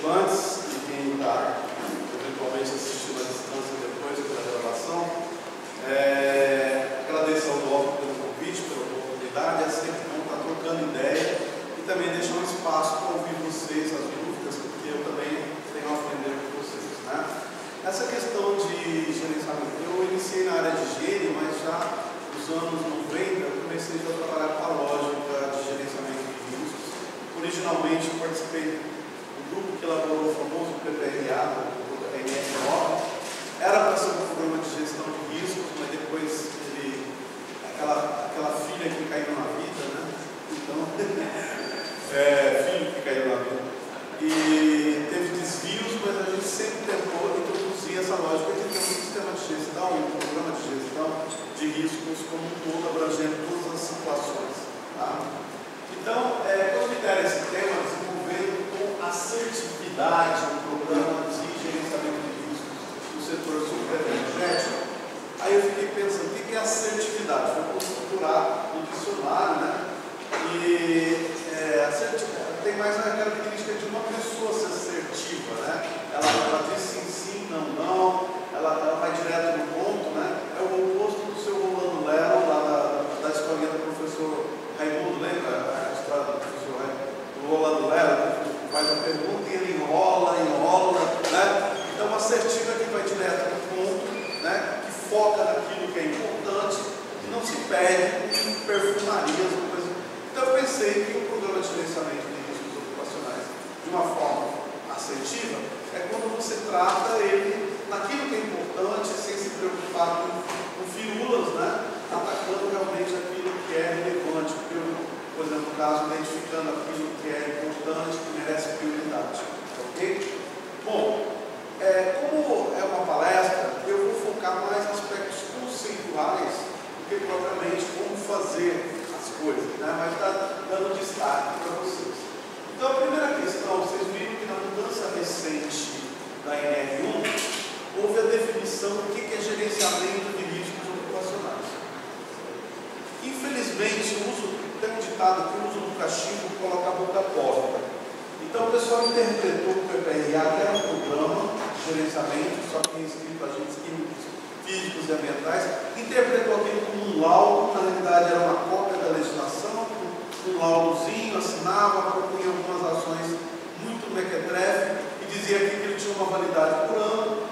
participantes e quem está eventualmente assistindo à distância depois da gravação. Agradeço ao Dolphin pelo convite, pela oportunidade. É sempre bom estar trocando ideia e também deixar um espaço para ouvir vocês, as dúvidas, porque eu também tenho a aprender com vocês, né? Essa questão de gerenciamento, eu iniciei na área de higiene, mas já nos anos 90 eu comecei a trabalhar com a lógica de gerenciamento de riscos. Originalmente eu participei do grupo que elaborou o famoso PPRA, o NR9. Era para ser um programa de gestão de riscos, mas depois aquela filha que caiu na vida, né? Então, filho que caiu na vida. E teve desvios, mas a gente sempre tentou introduzir essa lógica de ter um sistema de gestão, um programa de gestão de riscos como um todo, abrangendo todas as situações. Tá? Então, quando me deram esse tema, desenvolvendo com assertividade um programa de gerenciamento de riscos no setor superenergético, aí eu fiquei pensando, o que é assertividade? Foi procurar no dicionário, né? E tem mais a característica de uma pessoa ser assertiva, né? Ela diz sim, sim, não, ela vai direto no ponto, né? É o oposto do seu Rolando Lero, lá da escolinha do professor Raimundo, lembra a história do professor Raimundo? O Rolando Lero faz a pergunta e ele enrola, né? Então, uma assertiva que vai direto no ponto, né? Que foca naquilo que é importante e não se perde em perfumarias, coisa. Então, eu pensei que o programa de gerenciamento de riscos ocupacionais, de uma forma assertiva, é quando você trata ele naquilo que é importante, sem se preocupar com firulas, né? Atacando realmente aquilo que é relevante, por exemplo, no caso, identificando aquilo que é importante, que merece prioridade. Ok? Bom, como é uma palestra, eu vou focar mais em aspectos conceituais do que propriamente como fazer as coisas, né? Mas está dando destaque para vocês. Então, a primeira questão, vocês viram que na mudança recente da NR1, houve a definição do que é gerenciamento de riscos ocupacionais. Infelizmente, tem um ditado que o uso do cachimbo coloca a boca porta. Então, o pessoal interpretou o PPRA, que era um programa de gerenciamento, só que escrito agentes químicos, físicos e ambientais, interpretou aquilo como um laudo, na realidade era uma cópia da legislação, um laudozinho, assinava, propunha algumas ações muito mequetrefe e dizia que ele tinha uma validade por ano,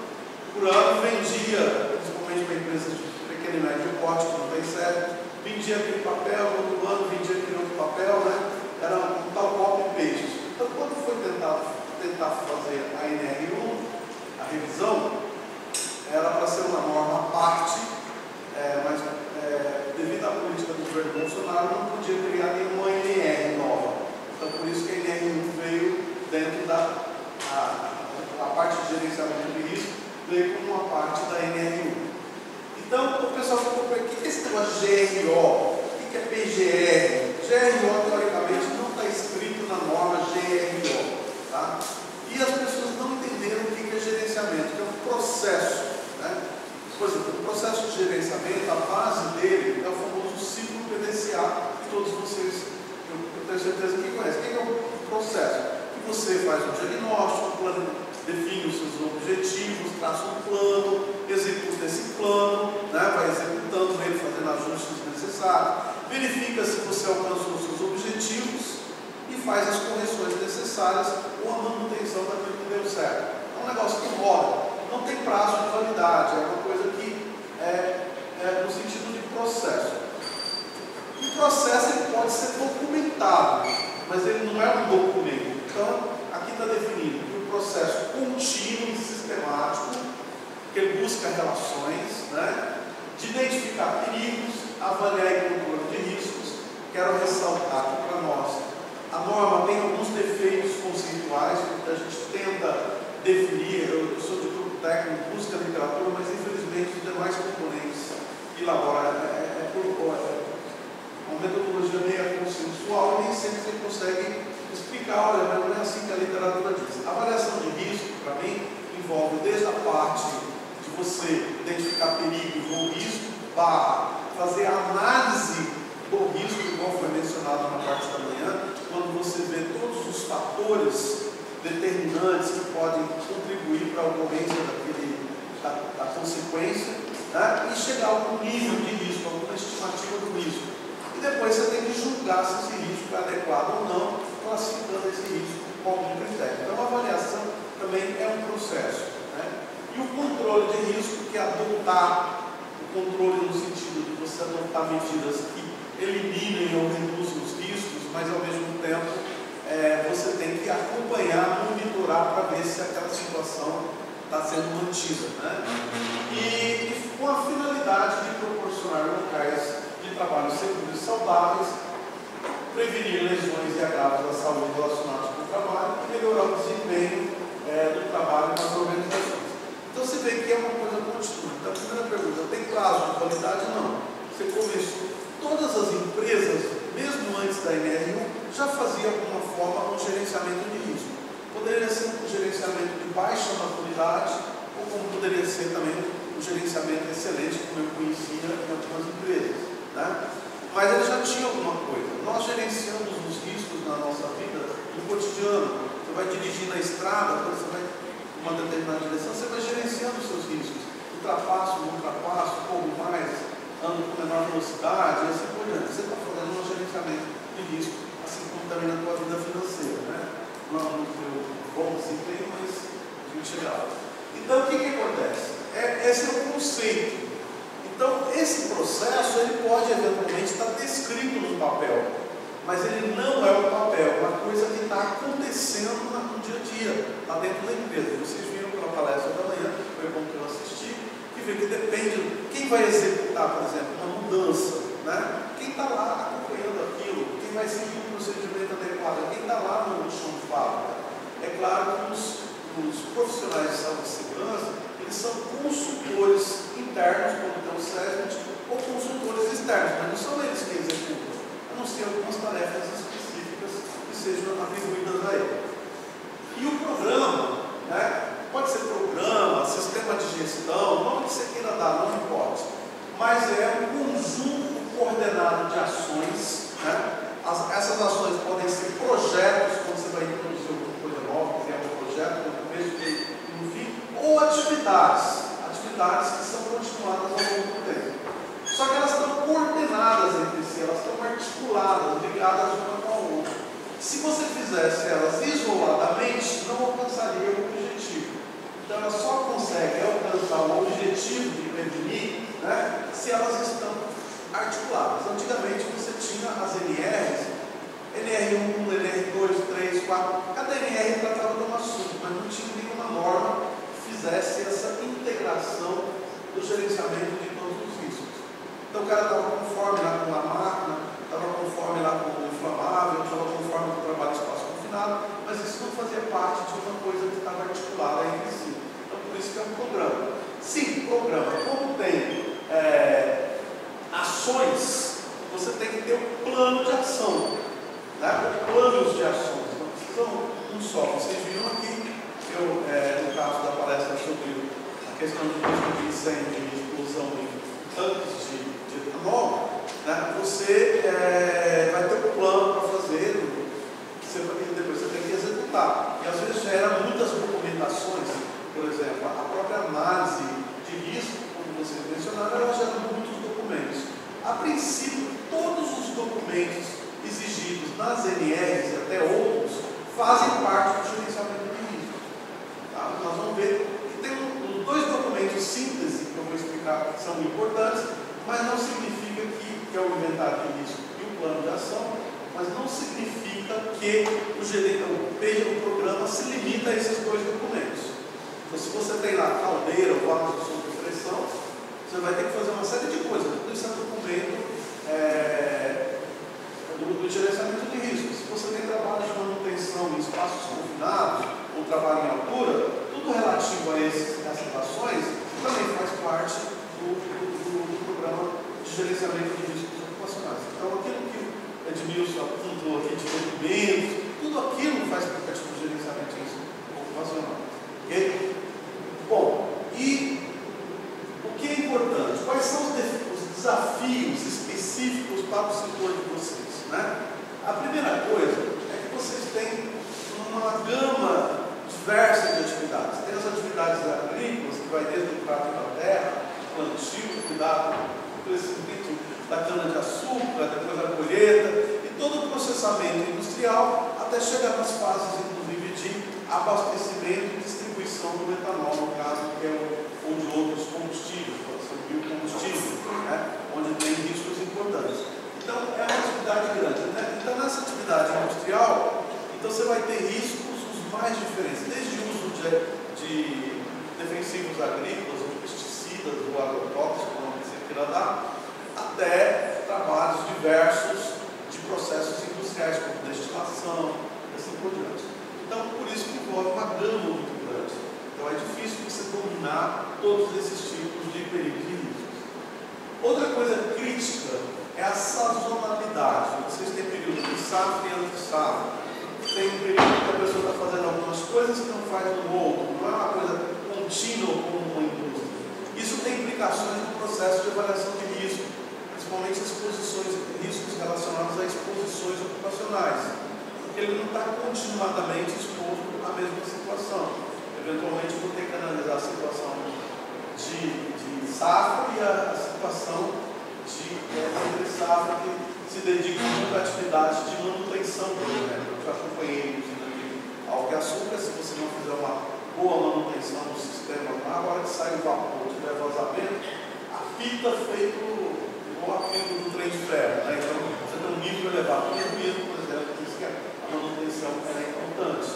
vendia, principalmente para empresas de pequeno e médio porte, que não tem certo, vendia aquele papel, no outro ano vendia aquele outro papel, né? Era um tal copy paste. Então, quando foi tentar fazer a NR1, a revisão, era para ser uma norma à parte, mas devido à política do governo Bolsonaro, não podia criar nenhuma NR nova. Então, por isso que a NR1 veio dentro a parte de gerenciamento de risco, veio como uma parte da NR1. Então, o pessoal ficou por aqui, o que é esse negócio de GRO? O que é PGR? GRO, teoricamente, não está escrito na norma GRO. Tá? E as pessoas não entenderam o que é gerenciamento, que é um processo. Né? Por exemplo, o processo de gerenciamento, a base dele é o famoso ciclo PDCA, que todos vocês, eu tenho certeza que conhecem. O que é o processo? Que você faz um diagnóstico, define os seus objetivos, traça um plano, executa esse plano, né? Vai executando ele, fazendo ajustes necessários, verifica se você alcançou os seus objetivos e faz as correções necessárias ou a manutenção daquilo que deu certo. É um negócio que roda. Não tem prazo de validade, é uma coisa que no sentido de processo. O processo ele pode ser documentado, mas ele não é um documento. Então, aqui está definido que o processo contínuo e sistemático, que ele busca relações, né, de identificar perigos, avaliar e controle de riscos. Quero ressaltar aqui para nós, a norma tem alguns defeitos conceituais, porque a gente tenta definir, eu sou de grupo técnico, busca literatura, mas infelizmente os demais componentes que elabora uma metodologia meio consensual e nem sempre você consegue explicar, olha, mas não é assim que a literatura diz. A avaliação de risco, para mim, envolve desde a parte de você identificar perigos ou risco, fazer a análise do risco, igual foi mencionado na parte da manhã, quando você vê todos os fatores determinantes que podem contribuir para a ocorrência da consequência, né? E chegar a algum nível de risco, alguma estimativa do risco. E depois você tem que julgar se esse risco é adequado ou não, classificando esse risco com algum critério. Então, a avaliação também é um processo, né? E o controle de risco, que é adotar o controle no sentido de você adotar medidas que eliminem ou reduzam os riscos, mas ao mesmo tempo você tem que acompanhar, monitorar para ver se aquela situação está sendo mantida, né? E com a finalidade de proporcionar locais de trabalho seguros e saudáveis, prevenir lesões e agravos da saúde relacionados com o trabalho e melhorar o desempenho do trabalho nas organizações. Então você vê que é uma coisa contínua. Então a primeira pergunta, tem prazo de validade? Não. Você começou, todas as empresas, mesmo antes da NR1, já faziam de alguma forma um gerenciamento de risco. Poderia ser um gerenciamento de baixa maturidade, ou como poderia ser também um gerenciamento excelente, como eu conhecia em algumas empresas, né? Mas ele já tinha alguma coisa. Nós gerenciamos os riscos na nossa vida no cotidiano. Você vai dirigir na estrada, quando você vai em uma determinada direção, você vai gerenciando os seus riscos. Ultrapasso, não ultrapasso, corro mais, ando com menor velocidade, e assim por diante. Você está fazendo um gerenciamento de risco, assim como também na tua vida financeira, né? Não no teu bom desempenho, mas a gente chega lá. Então, o que acontece? Esse é o conceito. Então, esse processo, ele pode eventualmente estar descrito no papel, mas ele não é o papel, é uma coisa que está acontecendo no dia a dia, lá dentro da empresa. Vocês viram pela palestra da manhã, foi bom que eu assisti, que vê que depende, quem vai executar, por exemplo, uma mudança, né? Quem está lá acompanhando aquilo, quem vai seguir o procedimento adequado, quem está lá no chão de fábrica. É claro que os profissionais de saúde e segurança, eles são consultores internos, como tem o SESMIT, ou consultores externos, mas não são eles que executam, a não ser algumas tarefas específicas que sejam atribuídas a ele. E o programa, né, pode ser programa, sistema de gestão, o nome que você queira dar, não importa, mas é um conjunto coordenado de ações, né? Essas ações podem ser projetos, quando você vai introduzir alguma coisa nova, criar um projeto no começo, no fim, ou atividades que são continuadas ao longo do tempo. Só que elas estão coordenadas entre si, elas estão articuladas, ligadas uma com a outra. Se você fizesse elas isoladamente, não alcançaria o objetivo. Então ela só consegue alcançar o objetivo de prevenir, né, se elas estão articuladas. Antigamente você tinha as NRs, NR1, NR2, 3, 4, cada NR tratava de um assunto, mas não tinha nenhuma norma que fizesse essa integração do gerenciamento de todos os riscos. Então o cara estava conforme lá com a máquina, estava conforme lá com o inflamável, estava conforme com o trabalho de espaço confinado, mas isso não fazia parte de uma coisa que estava articulada entre si. Então por isso que é um programa. Sim, programa. Como tem ações, você tem que ter um plano de ação, né? Planos de ações, não precisam um só. Vocês viram aqui, no caso da palestra sobre a questão do risco de incêndio e explosão em tanques de etanol, né? Você vai ter um plano para fazer, depois você tem que executar. E às vezes gera muitas documentações, por exemplo, a própria análise de risco, como vocês mencionaram, ela gera muitos documentos. A princípio, todos os documentos exigidos nas NRs e até outros fazem parte do gerenciamento de risco. Tá? Nós vamos ver que tem dois documentos síntese que eu vou explicar que são importantes, mas não significa que é o inventário de risco e o plano de ação, mas não significa que o programa se limita a esses dois documentos. Então, se você tem lá caldeira ou vasos sob pressão, você vai ter que fazer uma série de coisas. Tudo isso é documento do gerenciamento de risco. Se você tem trabalho de manutenção em espaços confinados ou trabalho em altura, tudo relativo a essas ações também faz parte do programa de gerenciamento de riscos ocupacionais. Então, aquilo que o Edmilson apontou aqui de documentos, tudo aquilo faz parte do gerenciamento de risco ocupacional. Okay? Bom, e o que é importante? Quais são os desafios específicos para o setor de vocês, né? A primeira coisa é que vocês têm uma gama diversa de atividades. Tem as atividades agrícolas, que vai desde o trato da terra, plantio, cuidado com o crescimento da cana-de-açúcar, depois da colheita, e todo o processamento industrial, até chegar nas fases, inclusive, de abastecimento e distribuição do metanol, no caso, que é ou de outros combustíveis, pode ser biocombustível, né? Onde tem riscos importantes. Então, é uma atividade grande, né? Então, nessa atividade industrial, então você vai ter riscos os mais diferentes, desde o uso de defensivos agrícolas, ou pesticidas, ou agrotóxicos, como você queira dar, até trabalhos diversos de processos industriais, como destilação, e assim por diante. Então, por isso que envolve uma gama muito grande. Então, é difícil você dominar todos esses tipos de perigos e riscos. Outra coisa crítica é a sazonalidade. Vocês têm período de safra e anti-safra. Tem um período que a pessoa está fazendo algumas coisas que não faz no outro. Não é uma coisa contínua como uma indústria. Isso tem implicações no processo de avaliação de risco, principalmente riscos relacionados a exposições ocupacionais. Porque ele não está continuadamente exposto à mesma situação. Eventualmente, vou ter que analisar a situação de safra e a situação de safra que se dedica muito à atividade de manutenção, por exemplo. Eu já acompanhei de álcool-açúcar, se você não fizer uma boa manutenção do sistema, na hora que sai o vapor, tiver vazamento, apita feito igual apito do trem de ferro, né? Então, você tem um nível elevado de ruído, por exemplo, por isso que a manutenção é importante,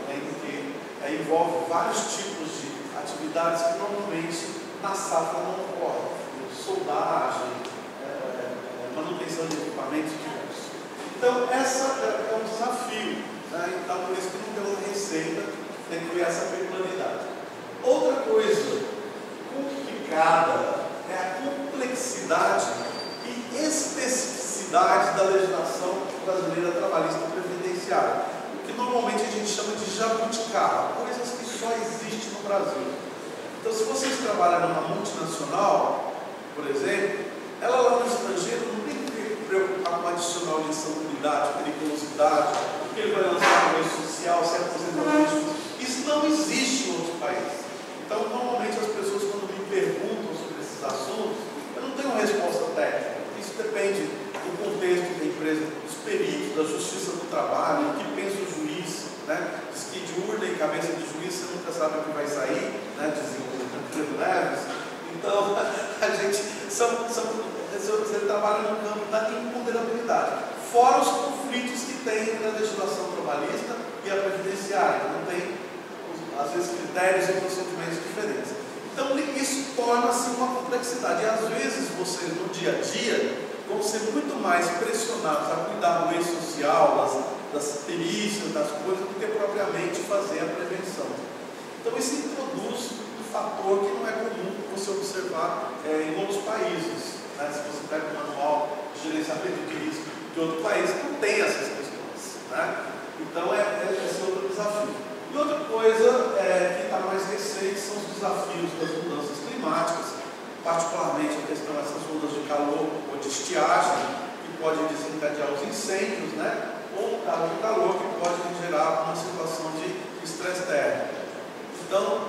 né? Porque envolve vários tipos de atividades que normalmente na safra não ocorrem. Soldagem, manutenção de equipamentos diversos. Então, essa é um desafio, né? Então, por isso que não tem uma receita, tem que ver essa peculiaridade. Outra coisa complicada é a complexidade e especificidade da legislação brasileira trabalhista previdenciária, o que normalmente a gente chama de jabuticaba, coisas que só existem no Brasil. Então, se vocês trabalham numa multinacional, por exemplo, ela lá no estrangeiro não tem que se preocupar com adicional de insalubridade, periculosidade, porque ele vai lançar um meio social, se aposentamento. Isso não existe em outros países. Então, normalmente as pessoas, quando me perguntam sobre esses assuntos, eu não tenho uma resposta técnica. Isso depende do contexto da empresa, dos peritos, da justiça do trabalho, o que pensa o juiz, né? Diz que de urna e cabeça de juiz você nunca sabe o que vai sair, né? Dizem o Leves. Então, a gente você trabalha no campo da imponderabilidade, fora os conflitos que tem entre a legislação trabalhista e a previdenciária, não tem, às vezes, critérios e procedimentos diferentes. Então, isso torna-se uma complexidade, e às vezes vocês, no dia a dia, vão ser muito mais pressionados a cuidar do meio social, das perícias, das coisas, do que propriamente fazer a prevenção. Então, isso introduz um fator que não é comum você observar em outros países. Né? Se você pega um manual de gerenciamento de risco de outro país, não tem essas questões. Né? Então, esse é outro desafio. E outra coisa que está mais recente são os desafios das mudanças climáticas, particularmente a questão dessas ondas de calor ou de estiagem, que podem desencadear os incêndios, né? Ou o caso de calor, que pode gerar uma situação de estresse térmico. Então,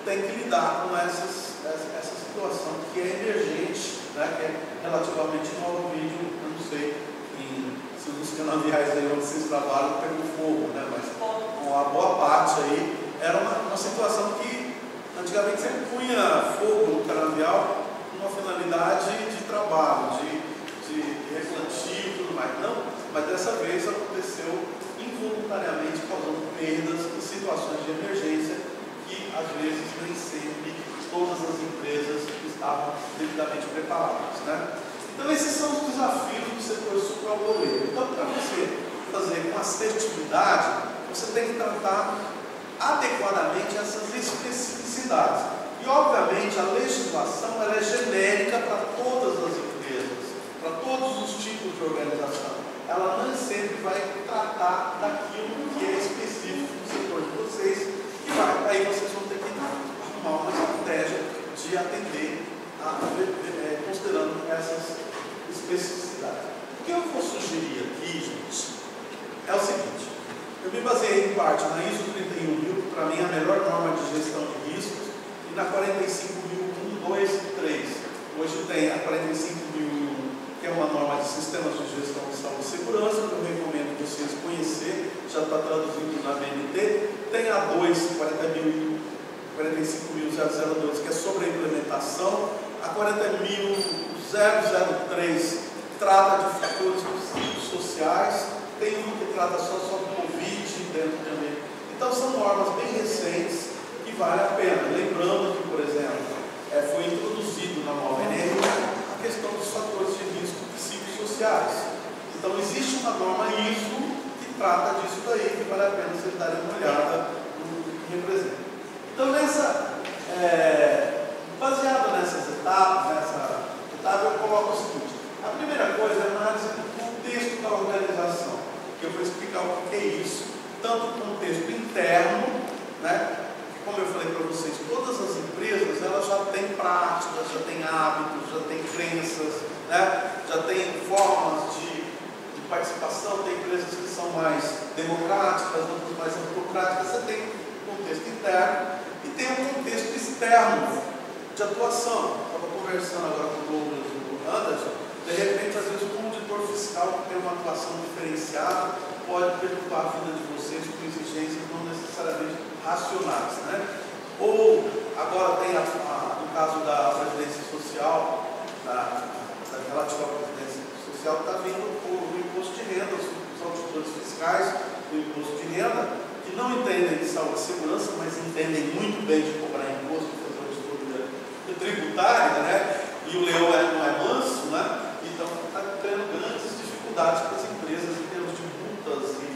tem que lidar com essa situação que é emergente, né? Que é relativamente nova. O vídeo, eu não sei se os canaviais aí onde vocês trabalham pegou fogo, né? Mas com a boa parte aí, era uma situação que antigamente sempre punha fogo no canavial com uma finalidade de trabalho, de replantio e tudo mais. Não, mas dessa vez aconteceu involuntariamente, causando perdas em situações de emergência que às vezes nem sempre todas as empresas estavam devidamente preparadas, né? Então esses são os desafios do setor sucroalcooleiro. Então, para você fazer com assertividade, você tem que tratar adequadamente essas especificidades. E, obviamente, a legislação ela é genérica para todas as empresas, para todos os tipos de organização. Ela não sempre vai tratar daquilo que é específico do setor de vocês, e aí vocês vão ter que arrumar uma estratégia de atender, considerando essas especificidades. O que eu vou sugerir aqui, gente, é o seguinte: eu me me baseei em parte na ISO 31000, que para mim é a melhor norma de gestão de riscos, e na 45001, 2 e 3. Hoje tem a 45001, que é uma norma de sistemas de gestão de saúde e segurança, que eu recomendo vocês conhecerem, já está traduzido na BNT. Tem a 2, 45002, que é sobre a implementação. A 40003 trata de fatores sociais. Tem um que trata só sobre Covid dentro também. Então são normas bem recentes que vale a pena. Lembrando que, por exemplo, foi introduzido na nova NR a questão dos fatores de risco psicossociais. Então existe uma norma ISO que trata disso daí, que vale a pena vocês darem uma olhada no que representa. Então baseado nessas etapas, eu coloco o seguinte: a primeira coisa é a análise do contexto da organização, que eu vou explicar o que é isso, tanto o contexto interno, né? Como eu falei para vocês, todas as empresas elas já têm práticas, já têm hábitos, já têm crenças, né? Já têm formas de participação. Tem empresas que são mais democráticas, outras mais autocráticas. Você tem um contexto interno e tem um contexto externo de atuação. Estava conversando agora com o Douglas e o Anderson. De repente, às vezes, um auditor fiscal que tem uma atuação diferenciada pode perturbar a vida de vocês com exigências não necessariamente racionais, né? Ou agora tem no caso da Previdência Social, relativa à Previdência Social, está vindo o imposto de renda, os auditores fiscais do imposto de renda, que não entendem de saúde e segurança, mas entendem muito bem de cobrar imposto, de fazer auditoria tributária, né? E o leão não é manso, né? Então está tendo grandes dificuldades para as empresas em termos de multas e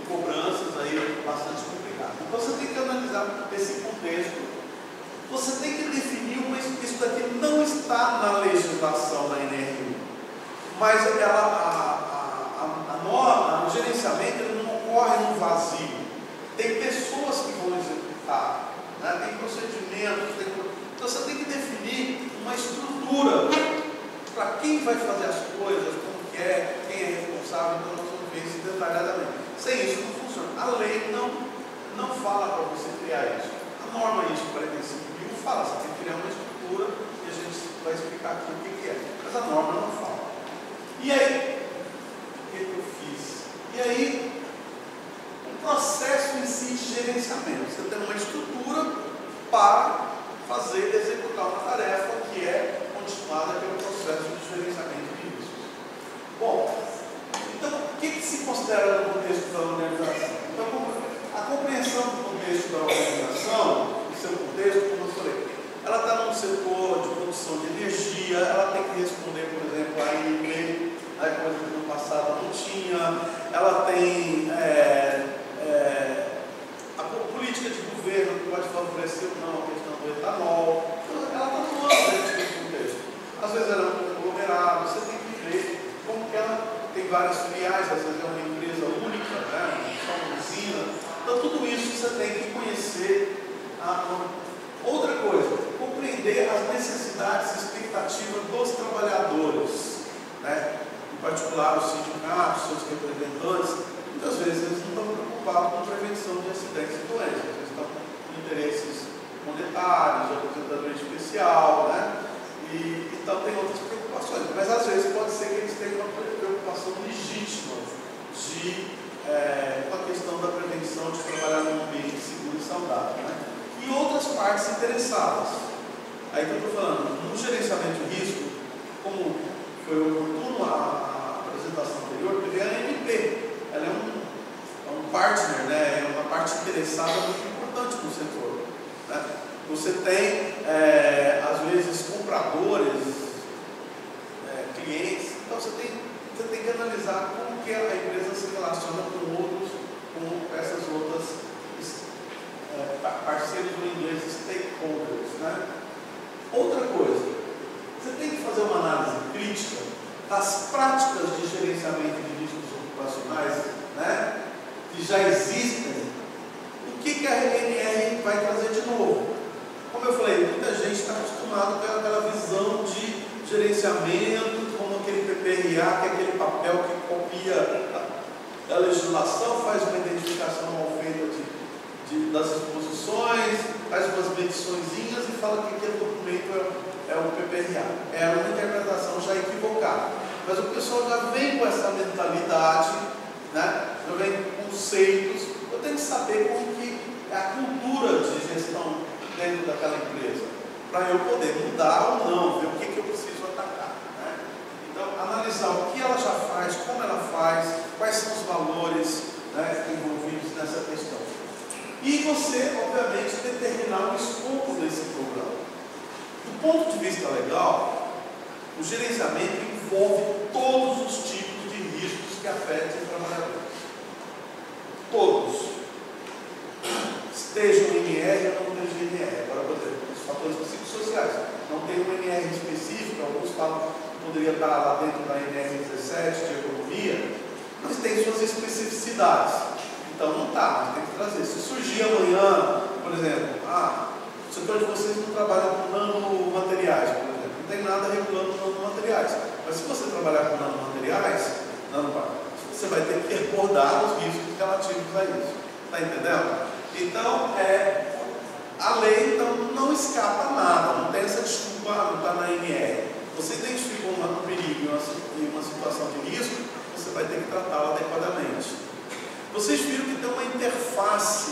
cobranças aí bastante complicadas. Então você tem que analisar esse contexto. Você tem que definir isso daqui não está na legislação da NR1, mas o gerenciamento ele não ocorre no vazio. Tem pessoas que vão executar, né? Tem procedimentos, então você tem que definir uma estrutura para quem vai fazer as coisas, como que é, quem é responsável. Então nós vamos ver isso detalhadamente. Sem isso não funciona. A lei não fala para você criar isso. A norma ISO 45000 fala, você tem que criar uma estrutura e a gente vai explicar aqui o que é. Mas a norma não fala. E aí, o que eu fiz? E aí, o processo em si de gerenciamento. Você tem uma estrutura para executar uma tarefa que é continuada pelo processo de gerenciamento de riscos. Bom, então, o que se considera no contexto da organização? Então, a compreensão do contexto da organização, do seu contexto, como eu falei, ela está num setor de produção de energia, ela tem que responder, por exemplo, a INP, coisa que no passado não tinha, ela tem a política de governo que pode favorecer ou não a questão do etanol. Ela está no âmbito desse contexto. Às vezes ela é um conglomerado, você tem que ver como que ela tem várias filiais, às vezes é uma empresa única, né? Só uma usina. Então tudo isso você tem que conhecer. Outra coisa, compreender as necessidades e expectativas dos trabalhadores, né? Em particular os sindicatos, seus representantes. Muitas vezes eles não estão preocupados com prevenção de acidentes e doenças, eles estão com interesses monetários, aposentadoria especial, né? Então tem outras preocupações, mas às vezes pode ser que eles tenham uma preocupação legítima com a questão da prevenção, de trabalhar num ambiente seguro e saudável, né? E outras partes interessadas. Aí que eu estou falando, no gerenciamento de risco, como foi oportuno a apresentação anterior, teve a ANP. Ela é um partner, né? É uma parte interessada muito importante no setor, né? Você tem, às vezes, compradores, clientes. Então você tem que analisar como que a empresa se relaciona com essas outras parceiros, no inglês, stakeholders, né? Outra coisa, você tem que fazer uma análise crítica das práticas de gerenciamento de riscos ocupacionais, né, que já existem. O que a RNR vai trazer de novo? Como eu falei, muita gente está acostumada com aquela visão de gerenciamento, como aquele PPRA, que é aquele papel que copia a legislação, faz uma identificação mal feita das exposições, faz umas mediçõezinhas e fala que aquele documento é o PPRA. É uma interpretação já equivocada. Mas o pessoal já vem com essa mentalidade, né? Já vem com conceitos. Eu tenho que saber como que é a cultura de gestão dentro daquela empresa, para eu poder mudar ou não, ver o que eu preciso atacar, né? Então, analisar o que ela já faz, como ela faz, quais são os valores, né, envolvidos nessa questão. E você, obviamente, determinar o escopo desse programa. Do ponto de vista legal, o gerenciamento envolve todos os tipos de riscos que afetem o trabalhador. Todos. Estejam em NR ou não estejam em NR. Agora, por exemplo, os fatores psicossociais. Não tem um NR específico, alguns falam que poderia estar lá dentro da NR 17 de economia, mas tem suas especificidades. Então não está, mas tem que trazer. Se surgir amanhã, por exemplo, o setor de vocês não trabalha com nanomateriais, por exemplo, não tem nada regulando nanomateriais. Mas se você trabalhar com nanomateriais, você vai ter que recordar os riscos relativos a isso. Está entendendo? Então, a lei então, não escapa nada, não tem essa desculpa, não está na NR. Você identificou um perigo e uma situação de risco, você vai ter que tratá-la adequadamente. Vocês viram que tem uma interface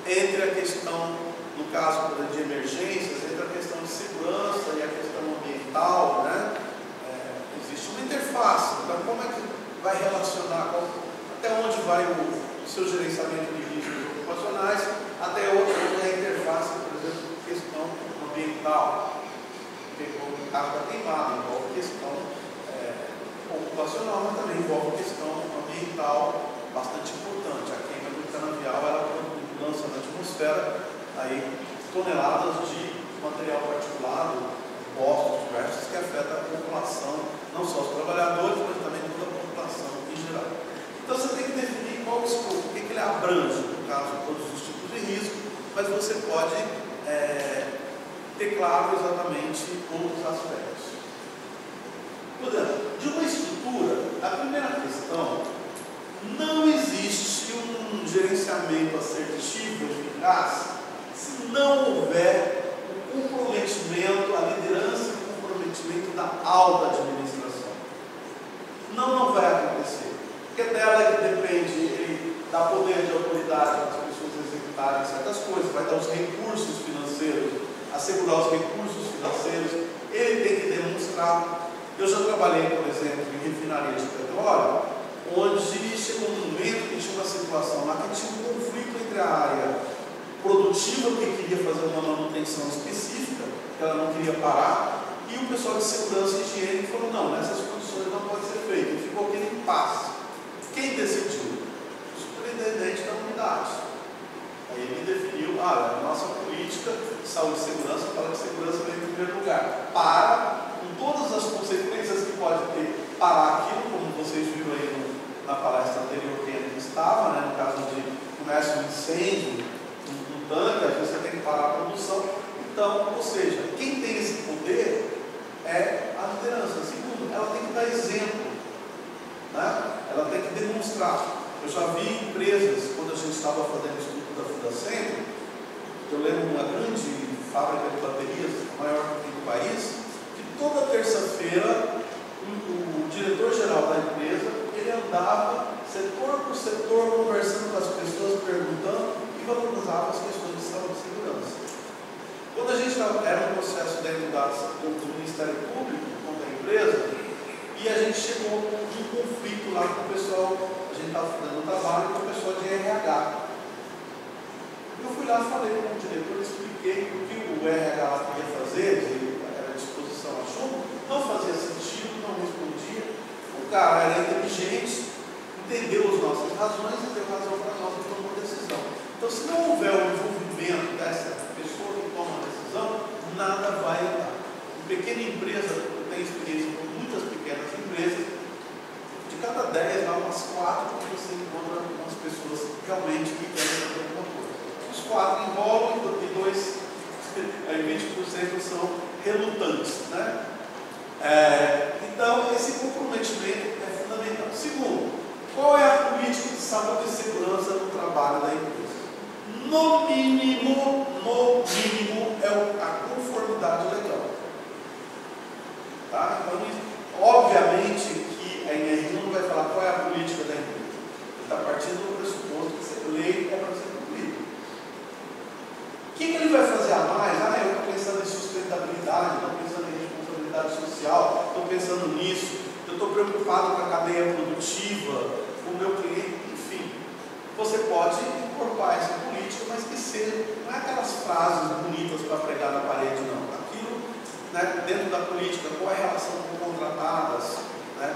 entre a questão, no caso de emergências, entre a questão de segurança e a questão ambiental, né? Existe uma interface. Então, como é que vai relacionar, até onde vai o seu gerenciamento de riscos ocupacionais, até onde é a interface, por exemplo, questão ambiental. O carro está queimado, envolve questão ocupacional, mas também envolve questão ambiental bastante importante. A queima do canavial, ela lança na atmosfera aí toneladas de material particulado, postos diversos, que afeta a população, não só os trabalhadores, mas também toda a população em geral. Então você tem que definir qual o escopo, o que ele abrange, no caso, todos os tipos de risco, mas você pode ter claro exatamente outros aspectos. Portanto, de uma estrutura, a primeira questão: não existe um gerenciamento assertivo, eficaz, se não houver o comprometimento, a liderança e o comprometimento da alta administração. Não vai acontecer. Porque dela é que depende, ele dá poder de autoridade para as pessoas executarem certas coisas, vai dar os recursos financeiros, assegurar os recursos financeiros, ele tem que demonstrar. Eu já trabalhei, por exemplo, em refinaria de petróleo, onde chegou um momento que tinha uma situação lá que tinha um conflito entre a área produtiva, que queria fazer uma manutenção específica, que ela não queria parar, e o pessoal de segurança e higiene falou: não, nessas condições não pode ser feito. E ficou aquele impasse. Quem decidiu? O superintendente da unidade. Aí ele definiu: a nossa política de saúde e segurança fala que segurança vem em primeiro lugar. Para, com todas as consequências que pode ter, parar aquilo, como vocês viram aí na palestra anterior que ele estava, né, no caso de começa um incêndio no tanque, às vezes você tem que parar a produção. Então, ou seja, quem tem esse poder é a liderança. Segundo, ela tem que dar exemplo, né? Ela tem que demonstrar. Eu já vi empresas, quando a gente estava fazendo o estudo da Fundacentro, eu lembro uma grande fábrica de baterias, a maior que tem no país, que toda terça-feira o diretor-geral da empresa, ele andava setor por setor, conversando com as pessoas, perguntando e valorizava as questões de saúde e segurança. Quando a gente era um processo dentro do Ministério Público, com a empresa, e a gente chegou a um conflito lá com o pessoal, a gente estava fazendo um trabalho com o pessoal de RH. Eu fui lá, falei com o diretor, expliquei o que o RH lá queria fazer, era a disposição a chumbo, não fazia sentido, não respondia. O cara era inteligente, entendeu as nossas razões e deu razão para nós e tomou decisão. Então, se não houver o envolvimento dessa pessoa que toma a decisão, nada vai andar. Uma pequena empresa, eu tenho experiência com muitas pequenas empresas, de cada 10, lá umas 4 que você encontra umas pessoas realmente que querem fazer alguma coisa. Os 4 enrolam e 2, aí 20% são relutantes, né? Então, esse comprometimento é fundamental. Segundo, qual é a política de Obviamente que a NR1 não vai falar qual é a política da empresa. Ele está partindo do pressuposto que ser lei é para ser cumprida. O que ele vai fazer a mais? Eu estou pensando em sustentabilidade, estou pensando em responsabilidade social, estou pensando nisso, eu estou preocupado com a cadeia produtiva, com o meu cliente, enfim. Você pode incorporar essa política, mas que seja, não é aquelas frases bonitas para pregar na parede, não. Aquilo, né, dentro da política, qual é a relação com contratadas, né?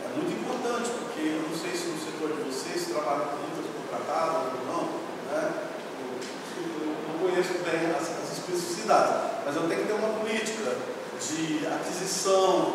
É muito importante, porque eu não sei se no setor de vocês trabalham com muitas contratadas ou não, né? Eu não conheço bem as especificidades, mas eu tenho que ter uma política de aquisição,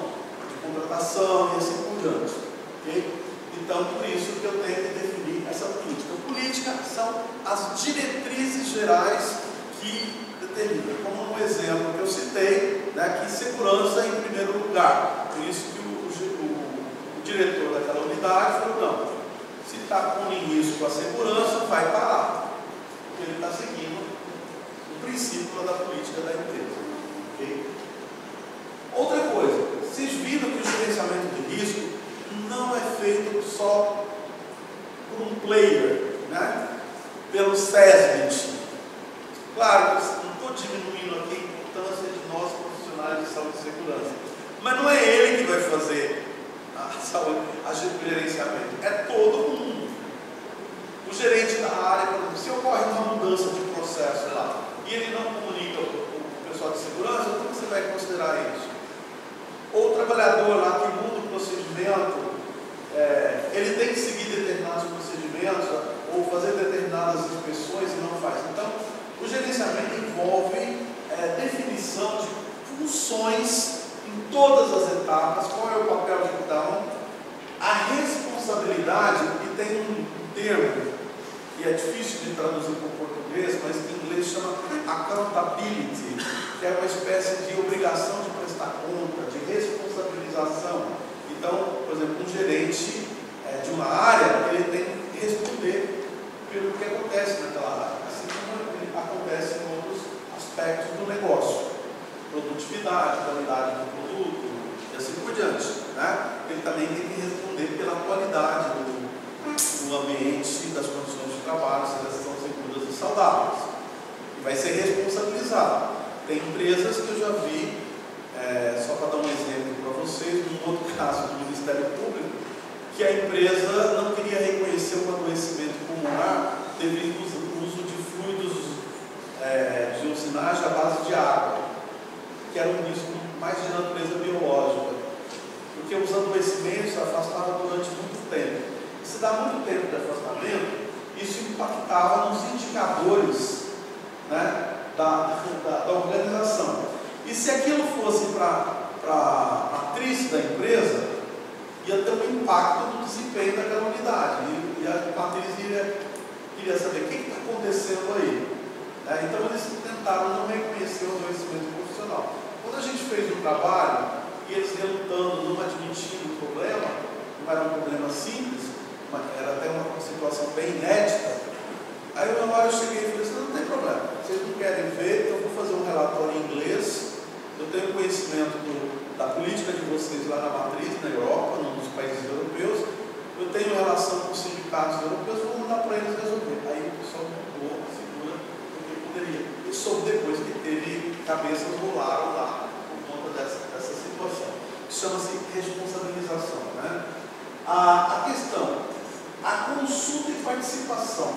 de contratação e assim por diante. Okay? Então, por isso que eu tenho que definir essa política. Política são as diretrizes gerais que determinam. Como um exemplo que eu citei, né, que segurança em primeiro lugar. Por isso que o diretor daquela unidade falou, não, se está pondo em risco a segurança, vai parar. Porque ele está seguindo o princípio da política da empresa. Okay? Outra coisa, vocês viram que o gerenciamento de risco não é feito só por um player, né? Pelo SESMIT. Claro, não estou diminuindo aqui a importância de nós profissionais de saúde e segurança, mas não é ele que vai fazer o gerenciamento, é todo mundo. O gerente da área, por exemplo, se ocorre uma mudança de processo lá e ele não comunica o pessoal de segurança, como você vai considerar isso? Ou o trabalhador lá que muda o procedimento, ele tem que seguir determinados procedimentos ou fazer determinadas inspeções e não faz. Então, o gerenciamento envolve definição de funções em todas as etapas, qual é o papel de cada um, a responsabilidade, e tem um termo que é difícil de traduzir para o português, mas em inglês chama accountability, que é uma espécie de obrigação de prestar conta, de responsabilização. Então, por exemplo, um gerente de uma área, ele tem que responder pelo que acontece naquela área, assim como acontece em outros aspectos do negócio, produtividade, qualidade do produto e assim por diante, né? Ele também tem que responder pela qualidade do ambiente, das condições de trabalho, se elas estão seguras e saudáveis, e vai ser responsabilizado. Tem empresas que eu já vi, só para dar um exemplo para vocês, num outro caso do Ministério Público, que a empresa não queria reconhecer um adoecimento pulmonar devido ao uso de fluidos de usinagem à base de água, que era um risco mais de natureza biológica, porque os adoecimentos se afastavam durante muito tempo. E se dá muito tempo de afastamento, isso impactava nos indicadores, né, da organização. E se aquilo fosse para a matriz da empresa, ia ter um impacto no desempenho daquela unidade. E a matriz queria saber o que está acontecendo aí. Então eles tentaram não reconhecer o adoecimento profissional. Quando a gente fez o trabalho, e eles relutando, não admitindo o problema, não era um problema simples, mas era até uma situação bem inédita, aí uma hora eu cheguei e falei assim, não tem problema, vocês não querem ver, então eu vou fazer um relatório em inglês, eu tenho conhecimento da política de vocês lá na matriz, na Europa, nos países europeus, eu tenho relação com os sindicatos europeus, vou mandar para eles resolver. Aí o pessoal mudou, segura, porque poderia. E soube depois que teve cabeças rolaram lá, por conta dessa situação. Chama-se responsabilização, né? A questão, a consulta e participação,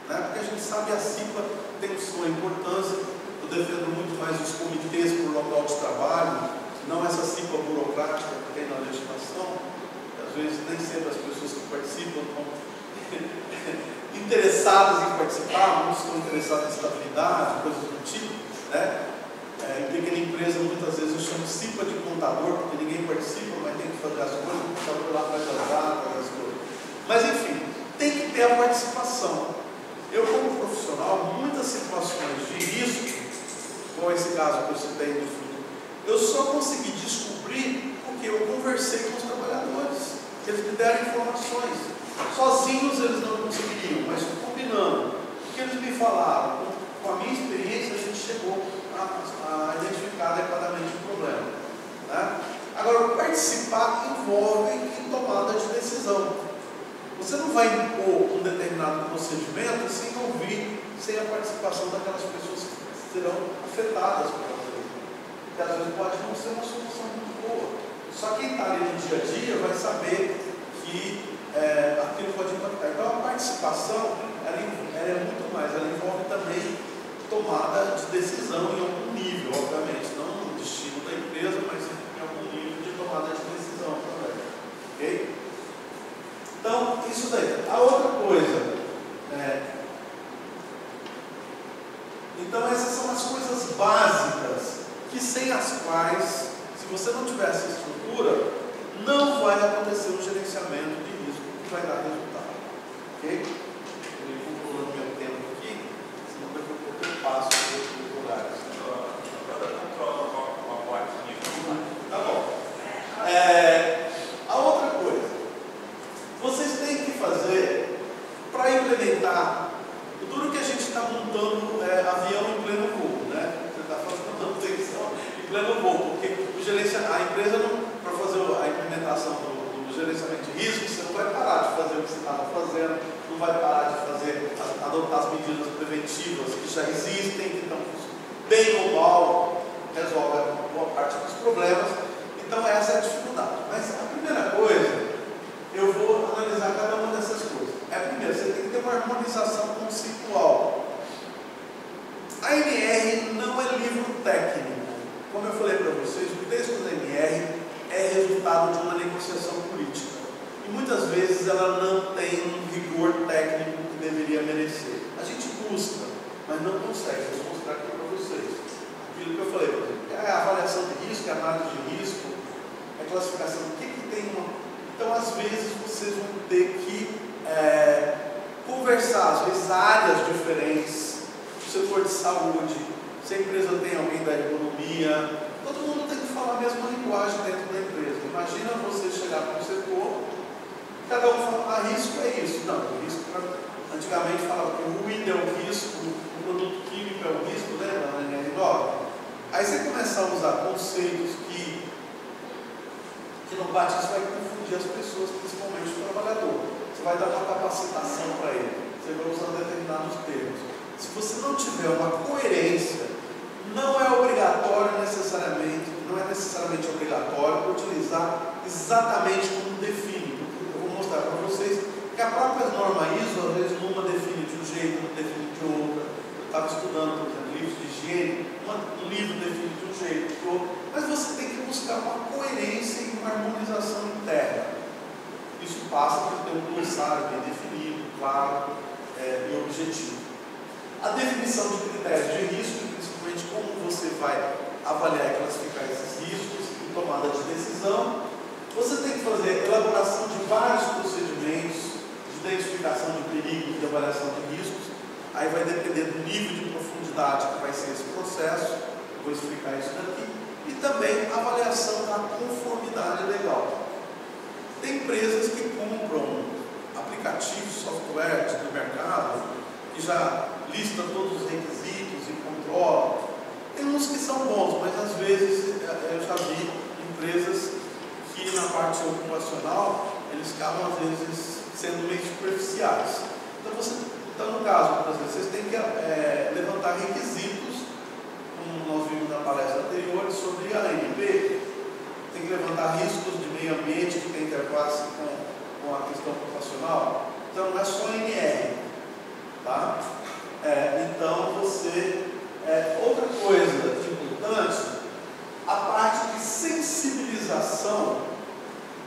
né? Porque a gente sabe a CIPA tem sua importância. Eu defendo muito mais os comitês por local de trabalho, não essa CIPA burocrática que tem na legislação. Às vezes nem sempre as pessoas que participam estão interessadas em participar, muitos estão interessados em estabilidade, coisas do tipo, né? Em pequena empresa, muitas vezes eu chamo CIPA de contador, porque ninguém participa, mas tem que fazer as coisas, o contador lá faz as datas, as coisas. Mas enfim, tem que ter a participação. Eu, como profissional, muitas situações de risco, como esse caso que eu citei do fundo, eu só consegui descobrir porque eu conversei com os trabalhadores. Eles me deram informações. Sozinhos eles não conseguiriam, mas combinando. O que eles me falaram, com a minha experiência, a gente chegou a identificar adequadamente o problema, né? Agora, participar envolve em tomada de decisão. Você não vai impor um determinado procedimento sem ouvir, sem a participação daquelas pessoas que serão afetadas por aquilo. Que às vezes pode não ser uma solução muito boa. Só quem está ali no dia a dia vai saber que aquilo pode impactar. Então a participação ela é muito mais, ela envolve também tomada de decisão em algum nível, obviamente, não no destino da empresa, mas em algum nível de tomada de decisão também. Ok? Então, isso daí. A outra coisa, então essas são as coisas básicas que sem as quais, se você não tiver essa estrutura, não vai acontecer um gerenciamento de risco que vai dar resultado. Ok? Eu vou pulando meu tempo aqui, senão daqui a pouco eu passo por outros lugares. Agora controla uma parte nível. Tá bom. A outra coisa, vocês têm que fazer para implementar. O duro que a gente está montando avião em pleno voo, né? Você está fazendo manutenção em pleno voo, porque a empresa para fazer a implementação do gerenciamento de risco, você não vai parar de fazer o que você estava fazendo, não vai parar de adotar as medidas preventivas que já existem, que estão bem ou mal, resolve boa parte dos problemas. Então essa é a dificuldade. Mas a primeira coisa, eu vou analisar cada uma dessas coisas. Primeiro, você tem que ter uma harmonização conceitual. A NR não é livro técnico. Como eu falei para vocês, o texto da NR é resultado de uma negociação política. E muitas vezes ela não tem um rigor técnico que deveria merecer. A gente busca, mas não consegue. Eu vou mostrar aqui para vocês. Aquilo que eu falei, por exemplo, é a avaliação de risco, é a análise de risco, é a classificação. O que tem uma... Então, às vezes, vocês vão ter que conversar, às vezes, áreas diferentes, o setor de saúde, se a empresa tem alguém da economia, todo mundo tem que falar a mesma linguagem dentro da empresa. Imagina você chegar para um setor, cada um fala, risco é isso. Não, o risco, antigamente falava que o ruído é o risco, o produto químico é o risco, lembra? Aí você começa a usar conceitos que não bate, isso vai confundir as pessoas, principalmente o trabalhador. Você vai dar uma capacitação para ele, você vai usar determinados termos. Se você não tiver uma coerência, não é necessariamente obrigatório utilizar exatamente como define. Eu vou mostrar para vocês que a própria norma ISO, às vezes, uma define de um jeito, outra define de outra. Eu estava estudando, por exemplo, livros de higiene, um livro define de um jeito, de outro. Mas você tem que buscar uma coerência e uma harmonização interna. Isso passa por ter um glossário bem definido, claro e objetivo. A definição de critérios de risco, principalmente como você vai avaliar e classificar esses riscos e tomada de decisão. Você tem que fazer elaboração de vários procedimentos de identificação de perigos e de avaliação de riscos. Aí vai depender do nível de profundidade que vai ser esse processo. Eu vou explicar isso daqui. E também a avaliação da conformidade legal. Tem empresas que compram aplicativos, software do mercado, que já listam todos os requisitos e controlam. Tem uns que são bons, mas às vezes eu já vi empresas que na parte ocupacional eles acabam às vezes sendo meio superficiais. Então no caso, por exemplo, vocês têm que levantar requisitos, como nós vimos na palestra anterior, sobre a ANP. Tem que levantar riscos de meio ambiente que tem interface com a questão ocupacional. Então não é só NR, tá? Então você... outra coisa importante, a parte de sensibilização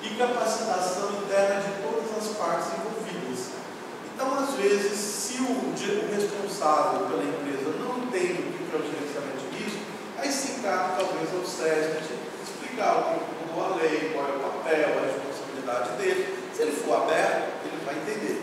e capacitação interna de todas as partes envolvidas. Então, às vezes, se o responsável pela empresa não entende o que é o gerenciamento de risco, aí se cabe talvez ao SESC de explicar o que mudou a lei, qual é o papel, a responsabilidade dele. Se ele for aberto, ele vai entender.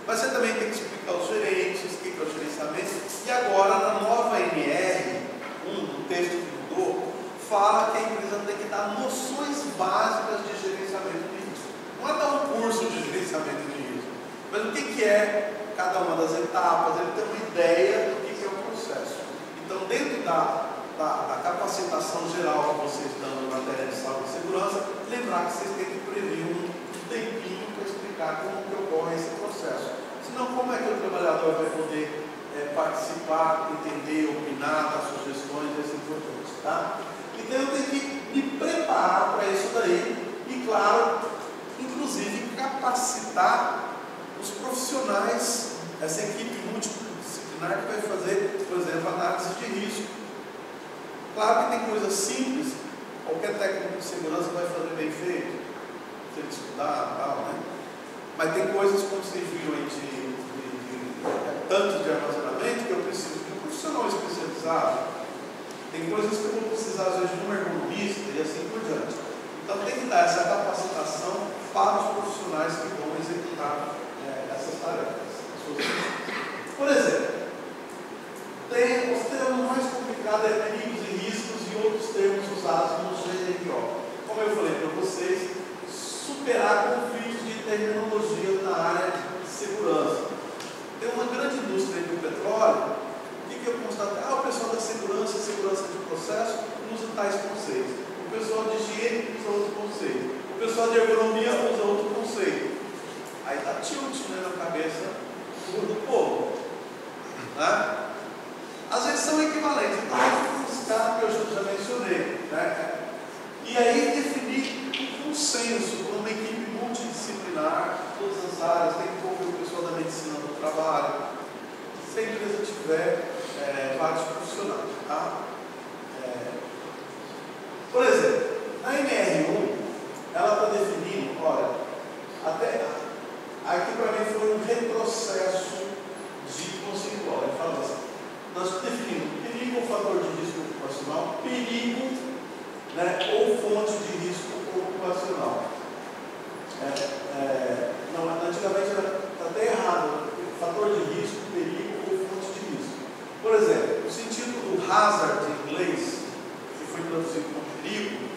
Mas você também tem que explicar aos gerentes o que é o gerenciamento. E agora, na nova NR, no texto que mudou, fala que a empresa tem que dar noções básicas de gerenciamento de risco. Não é dar um curso de gerenciamento de risco, mas o que é cada uma das etapas, ele tem uma ideia do que é o processo. Então, dentro da capacitação geral que vocês dão na matéria de saúde e segurança, explicar que vocês têm que prever um tempinho para explicar como que ocorre esse processo. Senão, como é que o trabalhador vai poder participar, entender, opinar, dar sugestões e assim por diante, tá? Então eu tenho que me preparar para isso daí e, claro, inclusive capacitar os profissionais, essa equipe multidisciplinar que vai fazer, por exemplo, análise de risco. Claro que tem coisas simples, qualquer técnico de segurança vai fazer bem feito, se ele estudar e tal, né? Mas tem coisas, como vocês viram aí, tanto de armazenamento, que eu preciso de um profissional especializado. Tem coisas que eu vou precisar, às vezes, de um ergonomista e assim por diante. Então, tem que dar essa capacitação para os profissionais que vão executar essas tarefas. Por exemplo, os termos mais complicados é perigos e riscos e outros termos usados no GRO. Como eu falei para vocês, superar conflitos de terminologia na área de segurança. Tem uma grande indústria do petróleo. O que eu constatei? O pessoal da segurança de processo usa tais conceitos. O pessoal de higiene usa outro conceito. O pessoal de ergonomia usa outro conceito. Aí está tilt, né, na cabeça do povo. Né? Às vezes são equivalentes. Então, vamos buscar, que eu já mencionei. Né? E aí definir um consenso por uma equipe multidisciplinar, todas as áreas, tem que envolver o pessoal da medicina do trabalho. Se a empresa tiver vários profissionais, tá? Por exemplo, a NR1, ela está definindo, olha, até aqui para mim foi um retrocesso de conceitual. Ele fala assim, nós definimos perigo ou fator de risco ocupacional, perigo, né, ou fonte de risco ocupacional. Não, antigamente era até errado, fator de risco, perigo ou fonte de risco. Por exemplo, o sentido do hazard em inglês, que foi traduzido como perigo,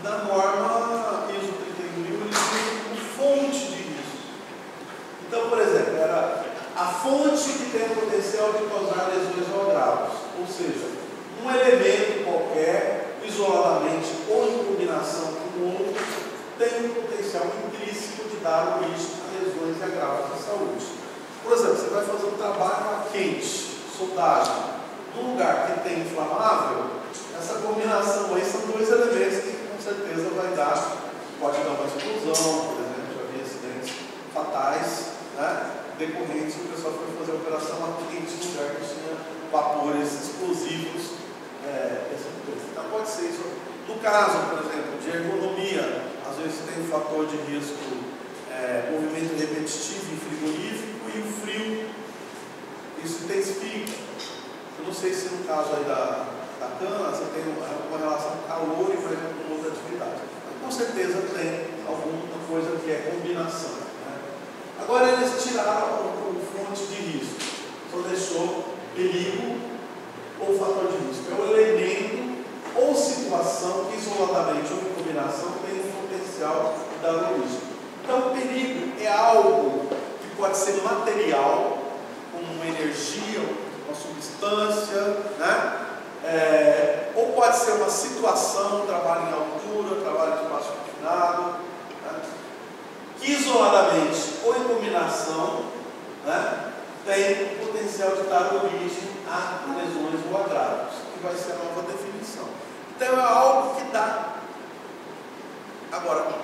na norma ISO 31000 ele diz como fonte de risco. Então, por exemplo, era a fonte que tem o potencial de causar lesões ou agravos, ou seja, um elemento qualquer, isoladamente ou em combinação com o outro, tem um potencial intrínseco de dar origem a lesões e agravos à saúde. Por exemplo, você vai fazer um trabalho quente, soldagem, num lugar que tem inflamável, essa combinação aí são dois elementos que com certeza vai dar, pode dar uma explosão, por exemplo, já vi acidentes fatais, né, decorrentes que o pessoal foi fazer a operação quente num lugar que tinha vapores explosivos, então pode ser isso. No caso, por exemplo, de ergonomia, às vezes tem um fator de risco, movimento repetitivo em frigorífico e o frio, isso intensifica. Eu não sei se no caso aí da cana, você tem uma relação calor e faz uma outra atividade. Mas com certeza tem alguma coisa que é combinação. Né? Agora eles tiraram o fonte de risco, só deixou perigo ou fator de risco. É o elemento ou situação que isoladamente ou em combinação tem um potencial de dar origem. Então, o perigo é algo que pode ser material, como uma energia, uma substância, né? Ou pode ser uma situação, trabalho em altura, trabalho em espaço confinado, né? Que isoladamente ou em combinação, né, tem o potencial de dar origem a lesões ou agravos, que vai ser a nova definição. Então é algo que dá. Agora,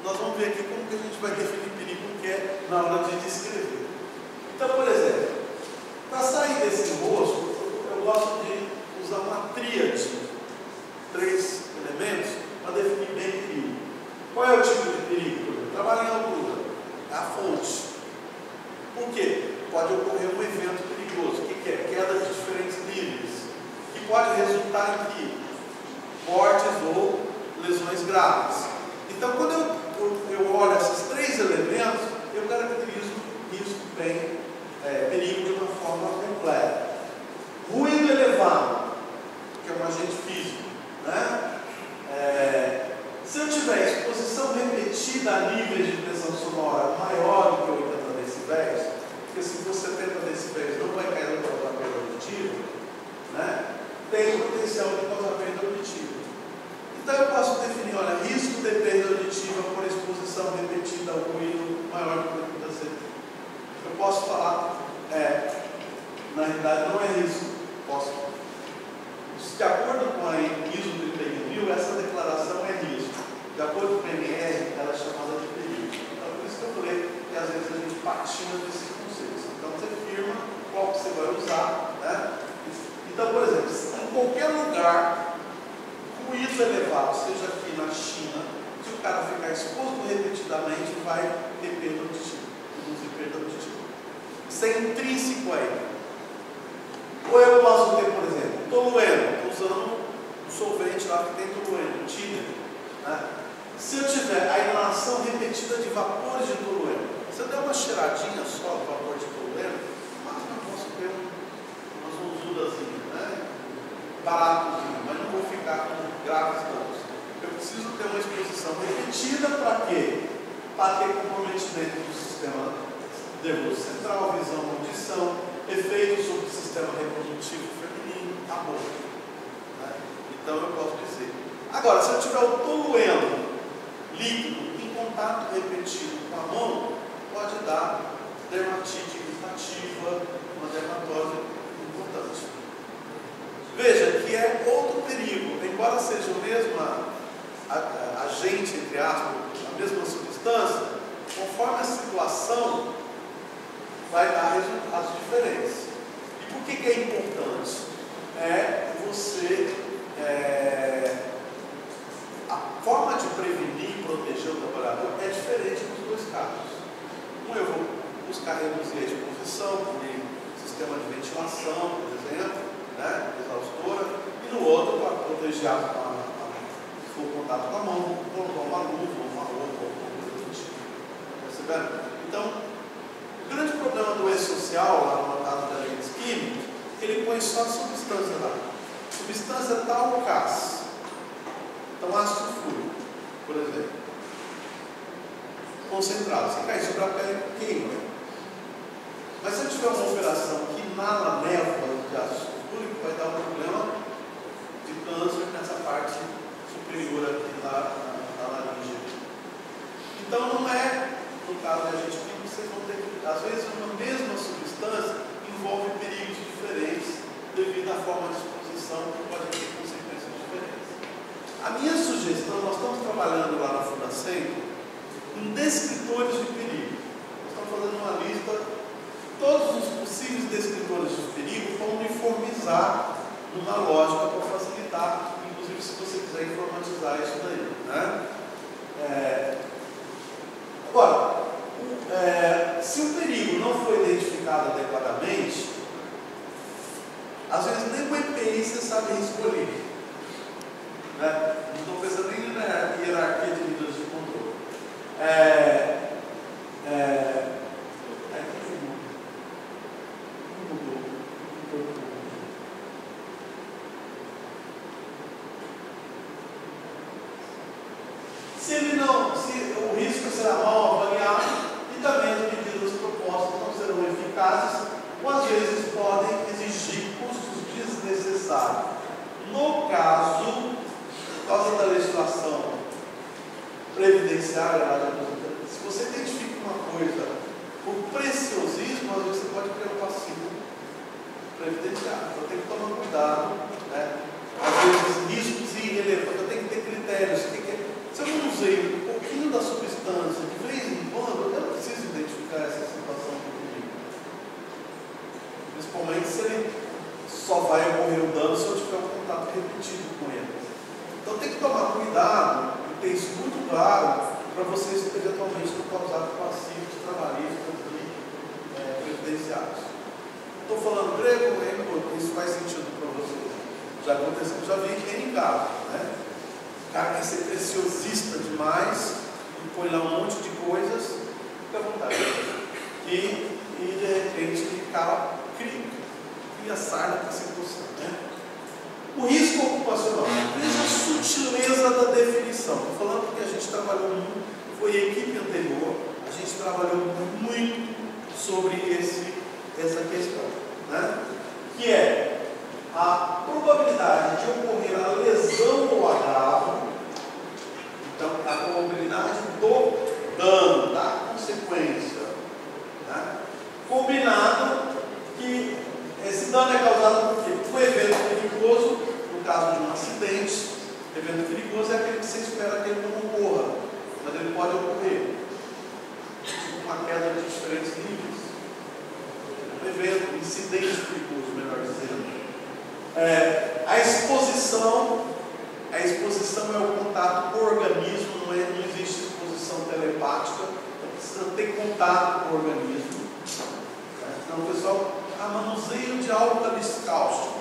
nós vamos ver aqui como que a gente vai definir perigo, que é na hora de descrever. Então, por exemplo, para sair desse enrosco, eu gosto de usar uma tríade, 3 elementos, para definir bem perigo. Qual é o tipo de perigo? Trabalho em altura, é a fonte. Por quê? Pode ocorrer um evento perigoso. O que é? Queda de diferentes níveis, que pode resultar em mortes ou lesões graves. Então, quando eu olho esses 3 elementos, eu caracterizo isso bem, perigo de uma forma completa. Ruído elevado, que é um agente físico, né? Se eu tiver exposição repetida a níveis de pressão sonora maior do que 80 decibéis, porque se você 70 decibéis não vai cair no causar perda auditiva, né? Tem o potencial de causar perda auditiva. Então eu posso definir, olha, risco de posso falar, na realidade não é risco, de acordo com a ISO 31000, essa declaração é risco. De acordo com o MR, ela é chamada de perigo. Então, por isso que eu falei que às vezes a gente patina nesses conceitos. Então, você firma qual que você vai usar, né? Então, por exemplo, em qualquer lugar, ruído elevado, seja aqui na China, se o cara ficar exposto repetidamente, vai ter perda auditiva, produzir perda auditiva. Isso é intrínseco aí. Ou eu posso ter, por exemplo, tolueno, estou usando um solvente lá que tem tolueno, tíder, né? Se eu tiver a inalação repetida de vapores de tolueno, se eu der uma cheiradinha só do vapor de tolueno, mas eu posso ter umas zonzudazinhas, né? Baratozinho, mas não vou ficar com graves danos. Eu preciso ter uma exposição repetida para quê? Para ter comprometimento do sistema nervoso central, visão, audição, efeitos sobre o sistema reprodutivo feminino, a boca. Né? Então eu posso dizer. Agora, se eu tiver o tolueno líquido em contato repetido com a mão, pode dar dermatite irritativa, uma dermatose importante. Veja que é outro perigo, embora seja o mesmo agente, entre aspas, a mesma substância, conforme a situação, vai dar resultados diferentes. E por que é importante? A forma de prevenir e proteger o trabalhador é diferente nos dois casos. Eu vou buscar reduzir a exposição por sistema de ventilação, por exemplo, né, exaustora, e no outro, para proteger se for contato com a mão, colocar uma luva, uma roupa, alguma coisa do tipo. Percebendo? Então, o grande problema do E-Social, lá no caso da agentes químicos, é que ele põe só substância lá. Substância tal CAS. Então, ácido sulfúrico, por exemplo. Concentrado. Se cair sobre a pele, queima. Mas se eu tiver uma operação que inala névoa de ácido sulfúrico, vai dar um problema de câncer nessa parte superior aqui da laringe. Então, não é, no caso da agente químico, vocês vão ter que, às vezes, uma mesma substância envolve perigos diferentes devido à forma de exposição que pode ter consequências diferentes. A minha sugestão, nós estamos trabalhando lá na Funacentro em descritores de perigo. Nós estamos fazendo uma lista de todos os possíveis descritores de perigo para uniformizar numa lógica para facilitar, inclusive se você quiser informatizar isso daí, né? Agora, se o perigo não foi identificado adequadamente, às vezes nem o EPI você sabe escolher. Né? Não estou pensando nem na hierarquia de níveis de controle. Se o risco será mal avaliado e também as medidas propostas não serão eficazes, ou às vezes podem exigir custos desnecessários. No caso, por causa da legislação previdenciária, se você identifica uma coisa por preciosismo, às vezes você pode criar um passivo previdenciário. Então tem que tomar cuidado, né? Às vezes riscos irrelevantes, eu tenho que ter critérios. Se eu não usei um pouquinho da substância de vez em quando, eu não preciso identificar essa situação do perigo. Principalmente se ele só vai ocorrer o dano se eu tiver um contato repetido com ele. Então tem que tomar cuidado e ter isso muito claro para vocês eventualmente não causar passivos trabalhistas e previdenciários. Estou falando grego, isso faz sentido para vocês. Já aconteceu, já vi que em caso, né? O cara quer ser preciosista demais e põe lá um monte de coisas, fica à vontade. E de repente ele cria sarna para se coçar, né? O risco ocupacional. Veja a sutileza da definição. Estou falando que a gente trabalhou muito, foi a equipe anterior, a gente trabalhou muito sobre essa questão, né? Que é a probabilidade de ocorrer a lesão ou agravo. Então, a probabilidade do dano, da consequência, né? combinado que esse dano é causado por quê? Um evento perigoso, no caso de um acidente. Evento perigoso é aquele que você espera que ele não ocorra, mas ele pode ocorrer. Tipo uma queda de diferentes níveis. Um evento, um incidente perigoso, melhor dizendo. A exposição é o contato com o organismo, não existe exposição telepática, então precisa ter contato com o organismo. Então o pessoal, manuseio de álcalis cáustico.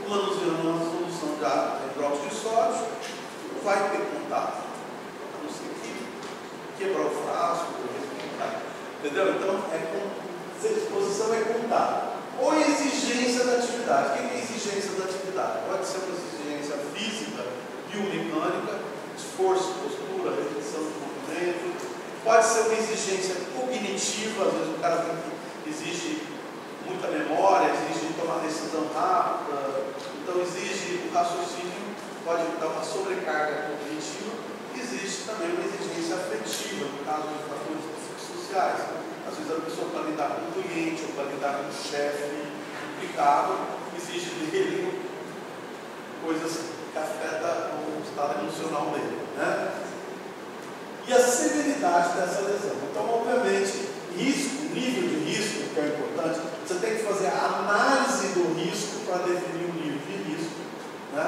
O manuseio numa solução de hidróxido de sódio, não vai ter contato, a não ser que quebrar o frasco, entendeu? Então, a exposição é contato. Ou exigência da atividade. O que é exigência da atividade? Pode ser uma exigência física, biomecânica, esforço, postura, repetição do movimento. Pode ser uma exigência cognitiva, às vezes o cara exige muita memória, exige tomar decisão rápida, então exige o raciocínio, pode dar uma sobrecarga cognitiva. Existe também uma exigência afetiva, no caso de fatores psicossociais. Às vezes a pessoa, para lidar com um cliente ou para lidar com um chefe complicado, exige dele coisas que afetam o estado emocional dele, né? E a severidade dessa lesão. Então, obviamente, nível de risco, que é importante, você tem que fazer a análise do risco para definir o nível de risco, né?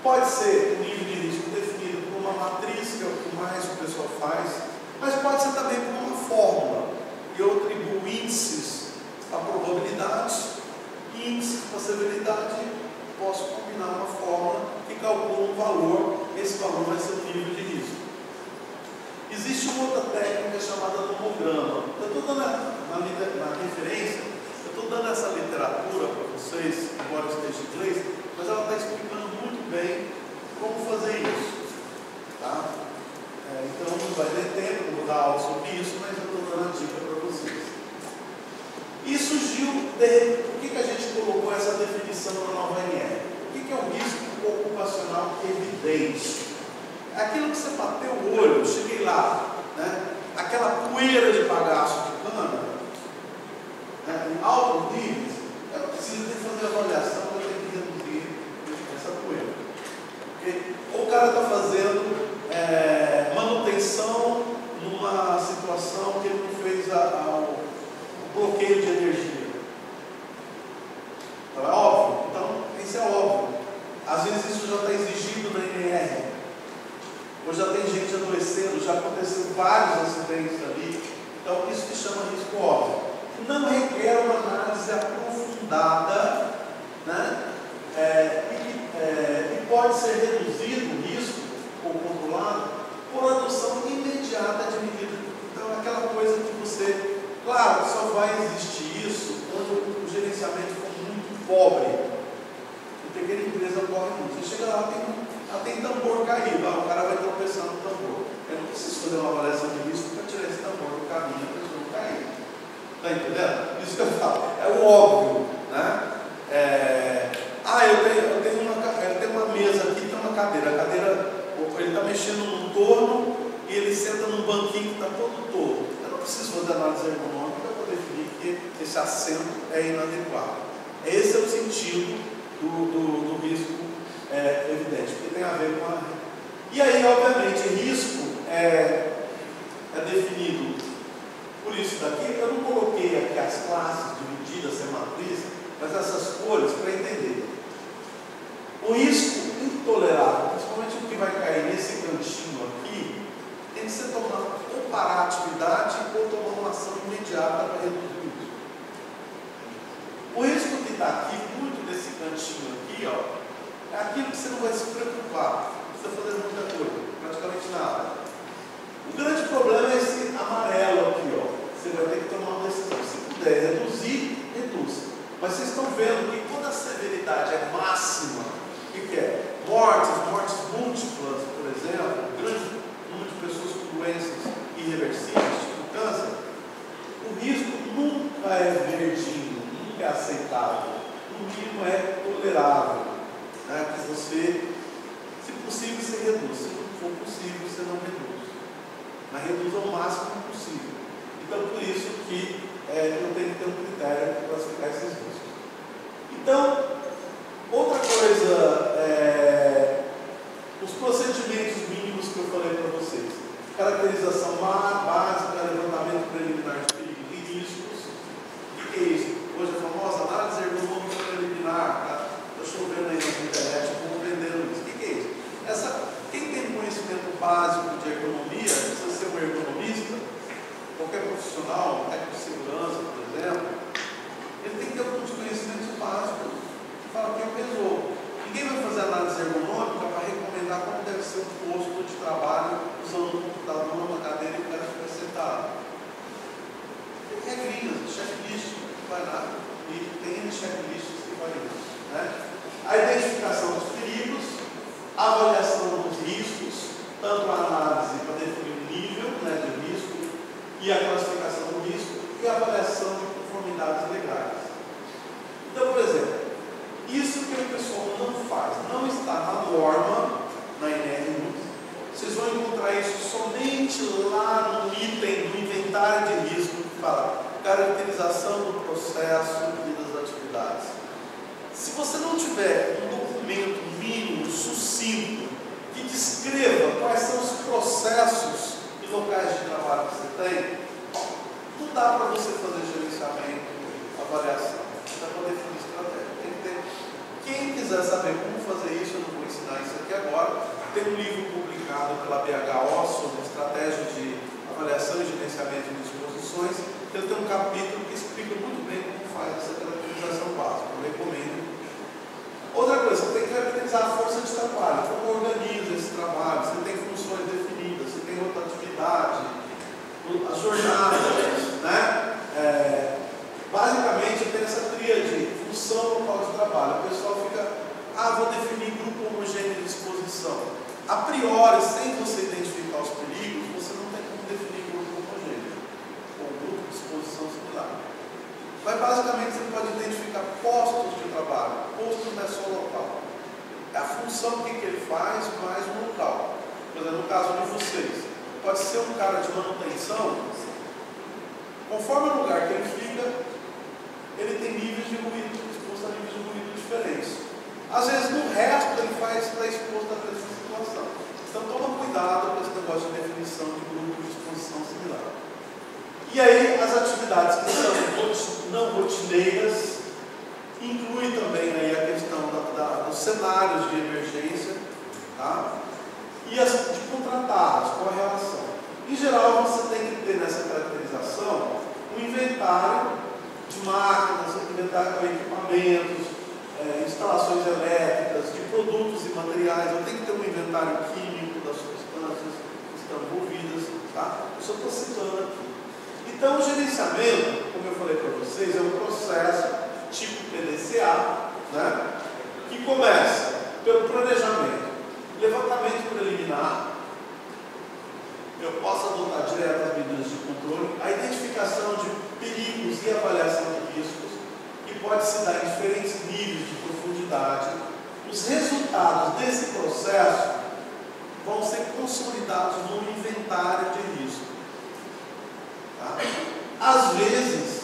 Pode ser um nível de risco definido por uma matriz, que é o que mais o pessoal faz, mas pode ser também por uma fórmula. E eu atribuo índices à probabilidade, índices para severidade, posso combinar uma fórmula que calcula um valor, esse valor vai ser o nível de risco. Existe uma outra técnica chamada tomograma. Eu estou dando na referência, eu estou dando essa literatura para vocês, embora esteja em inglês, mas ela está explicando muito bem como fazer isso. Tá? Então não vai ter tempo, não vou dar aula sobre isso, mas eu estou dando a dica para vocês. E surgiu, por que a gente colocou essa definição na nova NR? O que é um risco ocupacional evidente? É aquilo que você bateu o olho, eu cheguei lá, né? Aquela poeira de bagaço de cana, né? Em altos níveis, eu preciso de fazer a avaliação, eu tenho que reduzir essa poeira. Okay? Ou o cara está fazendo manutenção numa situação que ele não fez o bloqueio de energia. Então é óbvio? Então, isso é óbvio. Às vezes isso já está exigido na NR. Hoje já tem gente adoecendo, já aconteceu vários acidentes ali. Então isso se chama risco óbvio. Não requer uma análise aprofundada, né? E pode ser reduzido o risco ou controlado por adoção imediata de medidas. Então é aquela coisa que você, claro, só vai existir isso quando o gerenciamento for muito pobre. Uma pequena empresa corre muito. Você chega lá, tem tambor caído, o cara vai tropeçar no tambor. Eu não preciso fazer uma avaliação de risco para tirar esse tambor do caminho, a pessoa não cair. Está entendendo? Isso que eu falo. É o óbvio, né? Eu tenho uma mesa aqui, tem uma cadeira. A cadeira, ele está mexendo num torno e ele senta num banquinho que está todo torto. Eu não preciso fazer análise ergonômica para definir que esse assento é inadequado. Esse é o sentido do risco evidente, porque tem a ver com a... E aí, obviamente, risco é definido por isso daqui. Eu não coloquei aqui as classes divididas em matriz, mas essas cores para entender. O risco intolerável, principalmente o que vai cair nesse cantinho aqui, tem que ser tomado ou parar a atividade ou tomar uma ação imediata para reduzir o risco. O risco que está aqui, muito desse cantinho aqui, ó, é aquilo que você não vai se preocupar, não precisa fazer muita coisa, praticamente nada. O grande problema é esse amarelo aqui, ó. Você vai ter que tomar uma decisão. Se puder reduzir, reduz. Mas vocês estão vendo que quando a severidade é máxima, o que é? Mortes múltiplas, por exemplo, grande número de pessoas com doenças irreversíveis, tipo câncer, o risco nunca é verdinho, nunca é aceitável, no mínimo é tolerável, né? Que você, se possível, você reduz, se não for possível, você não reduz, mas reduz ao máximo possível. Então, por isso que eu tenho que ter um critério para classificar esses riscos. Então, outra coisa, os procedimentos mínimos que eu falei para vocês. Caracterização básica, levantamento preliminar de perigos e riscos. O que é isso? Hoje a famosa análise ergonômica preliminar. Está chovendo aí na internet, como vendendo isso. O que é isso? Quem tem conhecimento básico de ergonomia, precisa ser um ergonomista, qualquer profissional, técnico de segurança, por exemplo, ele tem que ter alguns conhecimentos básicos. Fala quem pesou. Ninguém vai fazer análise ergonômica para recomendar como deve ser um posto de trabalho usando um computador, uma cadeira e o cara fica sentado. Tem regrinhas, checklist que vai lá, e tem checklists que vai lá. Né? A identificação dos perigos, a avaliação dos riscos, tanto a análise para definir o nível, né, de risco e a classificação do risco e a avaliação de conformidades legais. Então, por exemplo, isso que o pessoal não faz, não está na norma, na INR, vocês vão encontrar isso somente lá no item do inventário de risco, que fala caracterização do processo e das atividades. Se você não tiver um documento mínimo, sucinto, que descreva quais são os processos e locais de trabalho que você tem, não dá para você fazer gerenciamento, avaliação, dá para definir estratégia. Tem que ter. Quem quiser saber como fazer isso, eu não vou ensinar isso aqui agora. Tem um livro publicado pela BHO sobre estratégia de avaliação e gerenciamento de disposições. Então tem um capítulo que explica muito bem como faz essa caracterização básica. Eu recomendo. Outra coisa, você tem que caracterizar a força de trabalho, como organiza esse trabalho, você tem funções definidas, você tem rotatividade, as jornadas, né? Basicamente tem essa tríade, função, local de trabalho. O pessoal fica, vou definir grupo homogêneo de exposição. A priori, sem você identificar os perigos, você não tem como definir grupo homogêneo, ou grupo de exposição similar. Mas basicamente você pode identificar postos de trabalho. Posto não é só local. É a função que ele faz mais um local. Por exemplo, no caso de vocês, pode ser um cara de manutenção. Conforme o lugar que ele fica, ele tem níveis de ruído, exposto a níveis de ruído diferentes. Às vezes no resto ele está exposto a essa situação. Então toma cuidado com esse negócio de definição de grupo de exposição similar. E aí, as atividades que são não rotineiras, inclui também aí a questão dos cenários de emergência, tá? E as de contratados, qual a relação? Em geral, você tem que ter nessa caracterização um inventário de máquinas, inventário de equipamentos, instalações elétricas, de produtos e materiais. Eu tenho que ter um inventário químico das substâncias que estão envolvidas, tá? Eu só estou citando aqui. Então, o gerenciamento, como eu falei para vocês, é um processo tipo PDCA, né? Que começa pelo planejamento, levantamento preliminar. Eu posso adotar direto as medidas de controle, a identificação de perigos e avaliação de riscos, que pode se dar em diferentes níveis de profundidade. Os resultados desse processo vão ser consolidados no inventário de risco. Tá? Às vezes,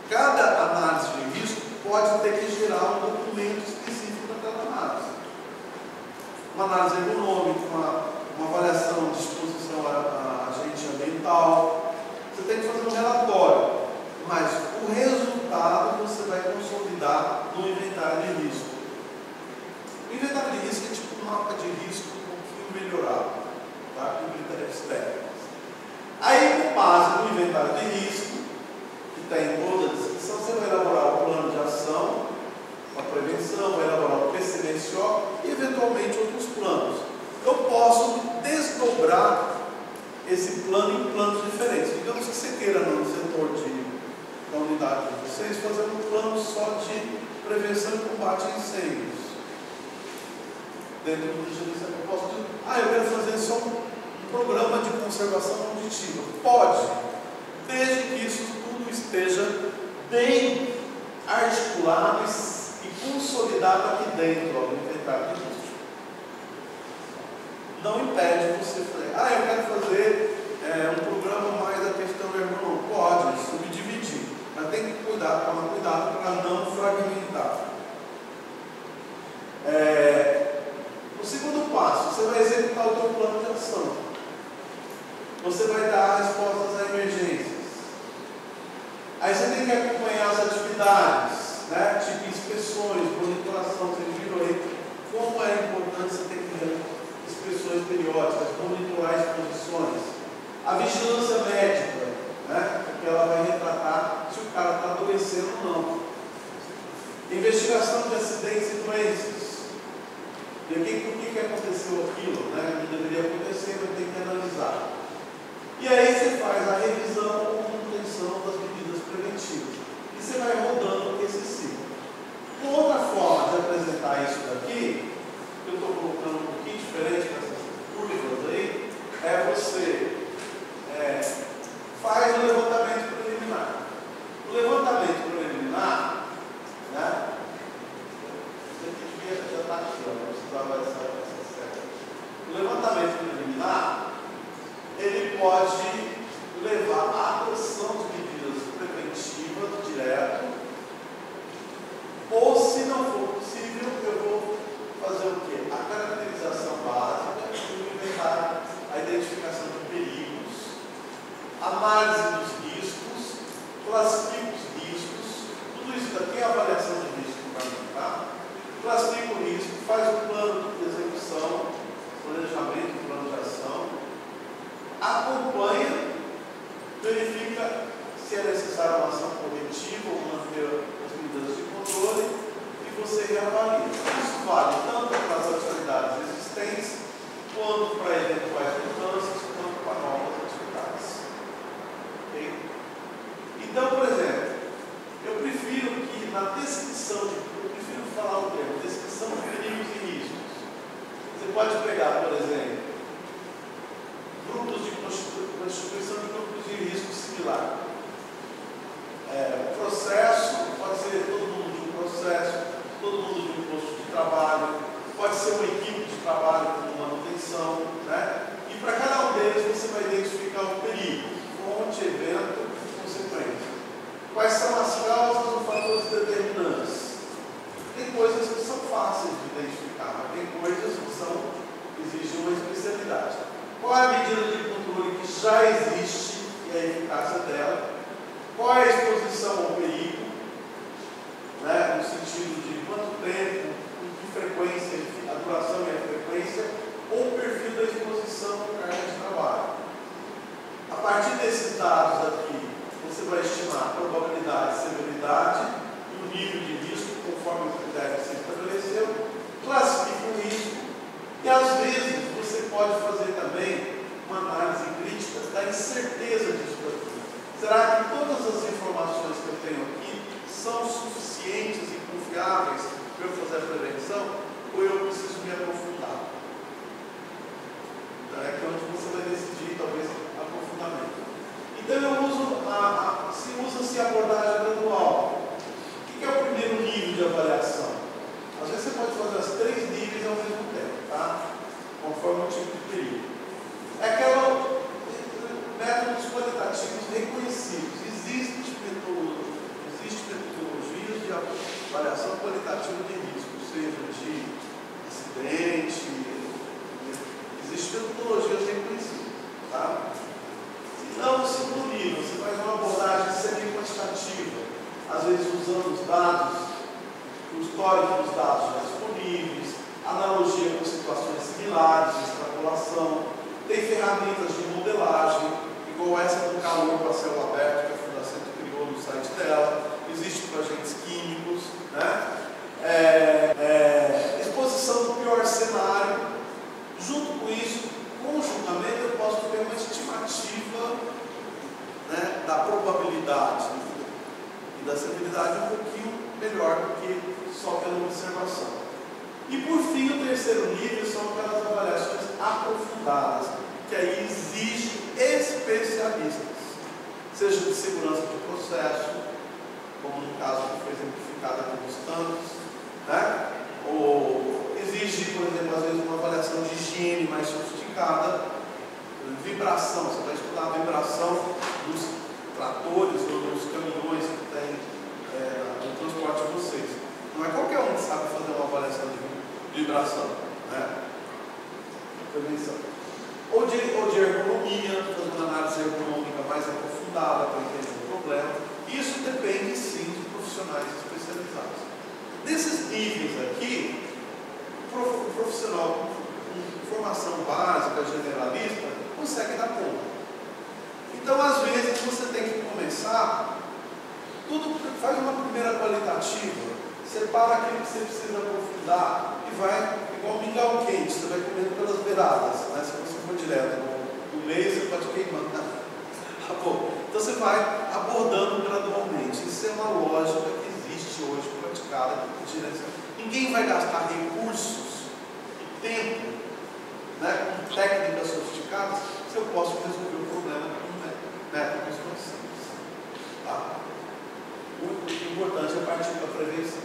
cada análise de risco pode ter que gerar um documento específico daquela análise. Uma análise econômica, uma avaliação de exposição a agente ambiental. Você tem que fazer um relatório, mas o resultado você vai consolidar no inventário de risco. O inventário de risco é tipo um mapa de risco um pouquinho melhorado, tá? Com critérios técnicos. Aí, com base no inventário de risco, que está em toda a descrição, você vai elaborar o plano de ação, a prevenção, vai elaborar o PCMSO e, eventualmente, outros planos. Eu posso desdobrar esse plano em planos diferentes. Digamos que você queira, no setor da unidade de vocês, fazer um plano só de prevenção e combate a incêndios. Dentro do gerenciamento, eu posso dizer, eu quero fazer só um programa de conservação auditiva. Pode, desde que isso tudo esteja bem articulado e consolidado aqui dentro do inventário de risco. Não impede você fazer, eu quero fazer um programa mais da questão ergonômica. Pode subdividir. Você vai dar respostas a emergências. Aí você tem que acompanhar as atividades, né? Tipo inspeções, monitoração. Vocês viram aí como é importante você ter que ter inspeções periódicas, monitorar exposições. A vigilância médica, né? Porque ela vai retratar se o cara está adoecendo ou não. Investigação de acidentes e doenças. E aqui, por que aconteceu aquilo, né? Não deveria acontecer, mas tem que analisar. E aí você faz a revisão ou manutenção das medidas preventivas. E você vai rodando esse ciclo. Uma outra forma de apresentar isso daqui, que eu estou colocando um pouquinho diferente dessas curvas aí, é você faz o levantamento preliminar. O levantamento preliminar, né? Isso aqui devia já estar aqui, ó, não precisava essa série. O levantamento preliminar, ele pode levar à adoção de medidas preventivas direto, ou se não for possível, eu vou fazer o quê? A caracterização básica, o inventário, a identificação de perigos, análise dos riscos, classifica os riscos, tudo isso daqui é avaliação de risco para mim, tá? Classifica o risco, faz o plano de execução, planejamento, plano de ação, acompanha, verifica se é necessária uma ação corretiva ou manter as medidas de controle e você reavalia. Isso vale tanto para as atividades existentes, quanto para eventuais mudanças, quanto para novas atividades. Okay? Então, por exemplo, eu prefiro que na descrição, eu prefiro falar o termo, descrição de perigos e riscos. Você pode pegar, por exemplo, grupos de constituição de grupos de risco similar. O processo pode ser todo mundo de um processo, todo mundo de um posto de trabalho, pode ser uma equipe de trabalho com manutenção, né? E para cada um deles você vai identificar o perigo, fonte, evento e consequência. Quais são as causas ou fatores determinantes? Tem coisas que são fáceis de identificar, mas tem coisas que exigem uma especialidade. Qual é a medida de controle que já existe e a eficácia dela? Qual é a exposição ao perigo, né, no sentido de quanto tempo, com que frequência, a duração e a frequência, ou o perfil da exposição à carga de trabalho. A partir desses dados aqui, você vai estimar a probabilidade, severidade e o nível de risco, conforme o critério que você estabeleceu, classifica o risco e, às vezes, você pode fazer também uma análise crítica da incerteza disso aqui. Será que todas as informações que eu tenho aqui são suficientes e confiáveis para eu fazer a prevenção? Ou eu preciso me aprofundar? Então é aqui onde você vai decidir, talvez, aprofundamento. Então eu uso usa-se a abordagem gradual. O que é o primeiro nível de avaliação? Às vezes você pode fazer as 3 níveis ao mesmo tempo, tá? Conforme o tipo de perigo. É aquela métodos qualitativos reconhecidos. Existem metodologias de avaliação qualitativa de risco, seja de acidente, existem metodologias reconhecidas. Tá? Se não, no segundo nível, você faz uma abordagem semi-quantitativa, às vezes usando os dados, o histórico dos dados já disponíveis, analogia com situações similares, extrapolação. Tem ferramentas de modelagem, igual essa do calor para céu aberto, que a Fundação criou no site dela. Existe para agentes químicos, né? Exposição do pior cenário. Junto com isso, conjuntamente, eu posso ter uma estimativa, né, da probabilidade e da severidade um pouquinho melhor do que só pela observação. E por fim, o terceiro nível são aquelas avaliações aprofundadas, que aí exigem especialistas, seja de segurança do processo, como no caso que foi exemplificado aqui nos tantos, né? Ou exige, por exemplo, às vezes uma avaliação de higiene mais sofisticada, vibração, você vai estudar a vibração dos tratores ou dos caminhões que tem no transporte de vocês. Não é qualquer um que sabe fazer uma avaliação de vibração, né? Prevenção. Ou de ergonomia, fazer uma consultada para entender o problema. Isso depende sim de profissionais especializados. Nesses níveis aqui, o profissional com formação básica, generalista, consegue dar conta. Então, às vezes, você tem que começar, faz uma primeira qualitativa, separa aquilo que você precisa aprofundar e vai, igual mingau quente, você vai comendo pelas beiradas, né? Se você for direto no meio, você pode queimar. Tá bom? Então, você vai abordando gradualmente. Isso é uma lógica que existe hoje, praticada de direção. Ninguém vai gastar recursos e tempo, né, com técnicas sofisticadas, se eu posso resolver o problema com métodos mais simples. Tá? O importante é partir para a prevenção.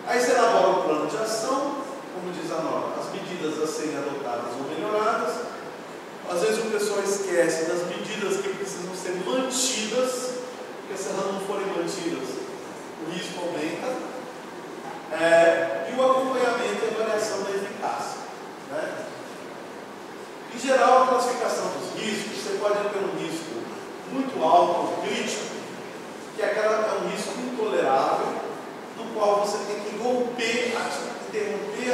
Aí você elabora o plano de ação, como diz a norma, as medidas a serem adotadas ou melhoradas. Às vezes o pessoal esquece das medidas que precisam ser mantidas, porque se elas não forem mantidas, o risco aumenta. E o acompanhamento e avaliação da eficácia. Né? Em geral, a classificação dos riscos, você pode ter um risco muito alto, crítico, que é um risco intolerável, no qual você tem que interromper a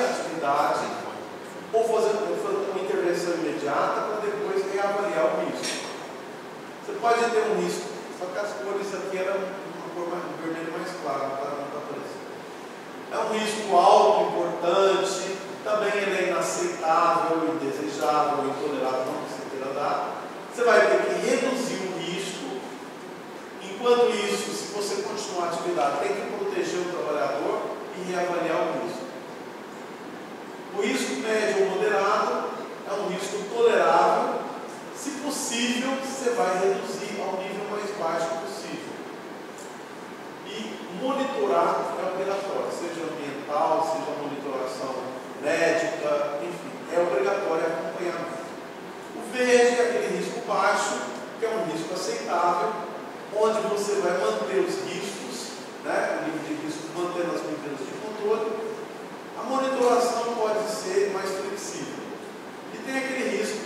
atividade ou fazer uma intervenção imediata para depois reavaliar o risco. Você pode ter um risco, só que as cores aqui eram uma cor um vermelho mais claro, não está aparecendo. É um risco alto, importante, também ele é inaceitável, indesejável, intolerável, não que você queira dar. Você vai ter que reduzir o risco. Enquanto isso, se você continuar a atividade, tem que proteger o trabalhador e reavaliar o risco. O risco médio ou moderado é um risco tolerável. Se possível, você vai reduzir ao nível mais baixo possível. E monitorar é obrigatório, seja ambiental, seja monitoração médica, enfim, é obrigatório acompanhamento. O verde é aquele risco baixo, que é um risco aceitável, onde você vai manter os riscos, né, o nível de risco, mantendo as medidas de controle. A monitoração pode ser mais flexível. E tem aquele risco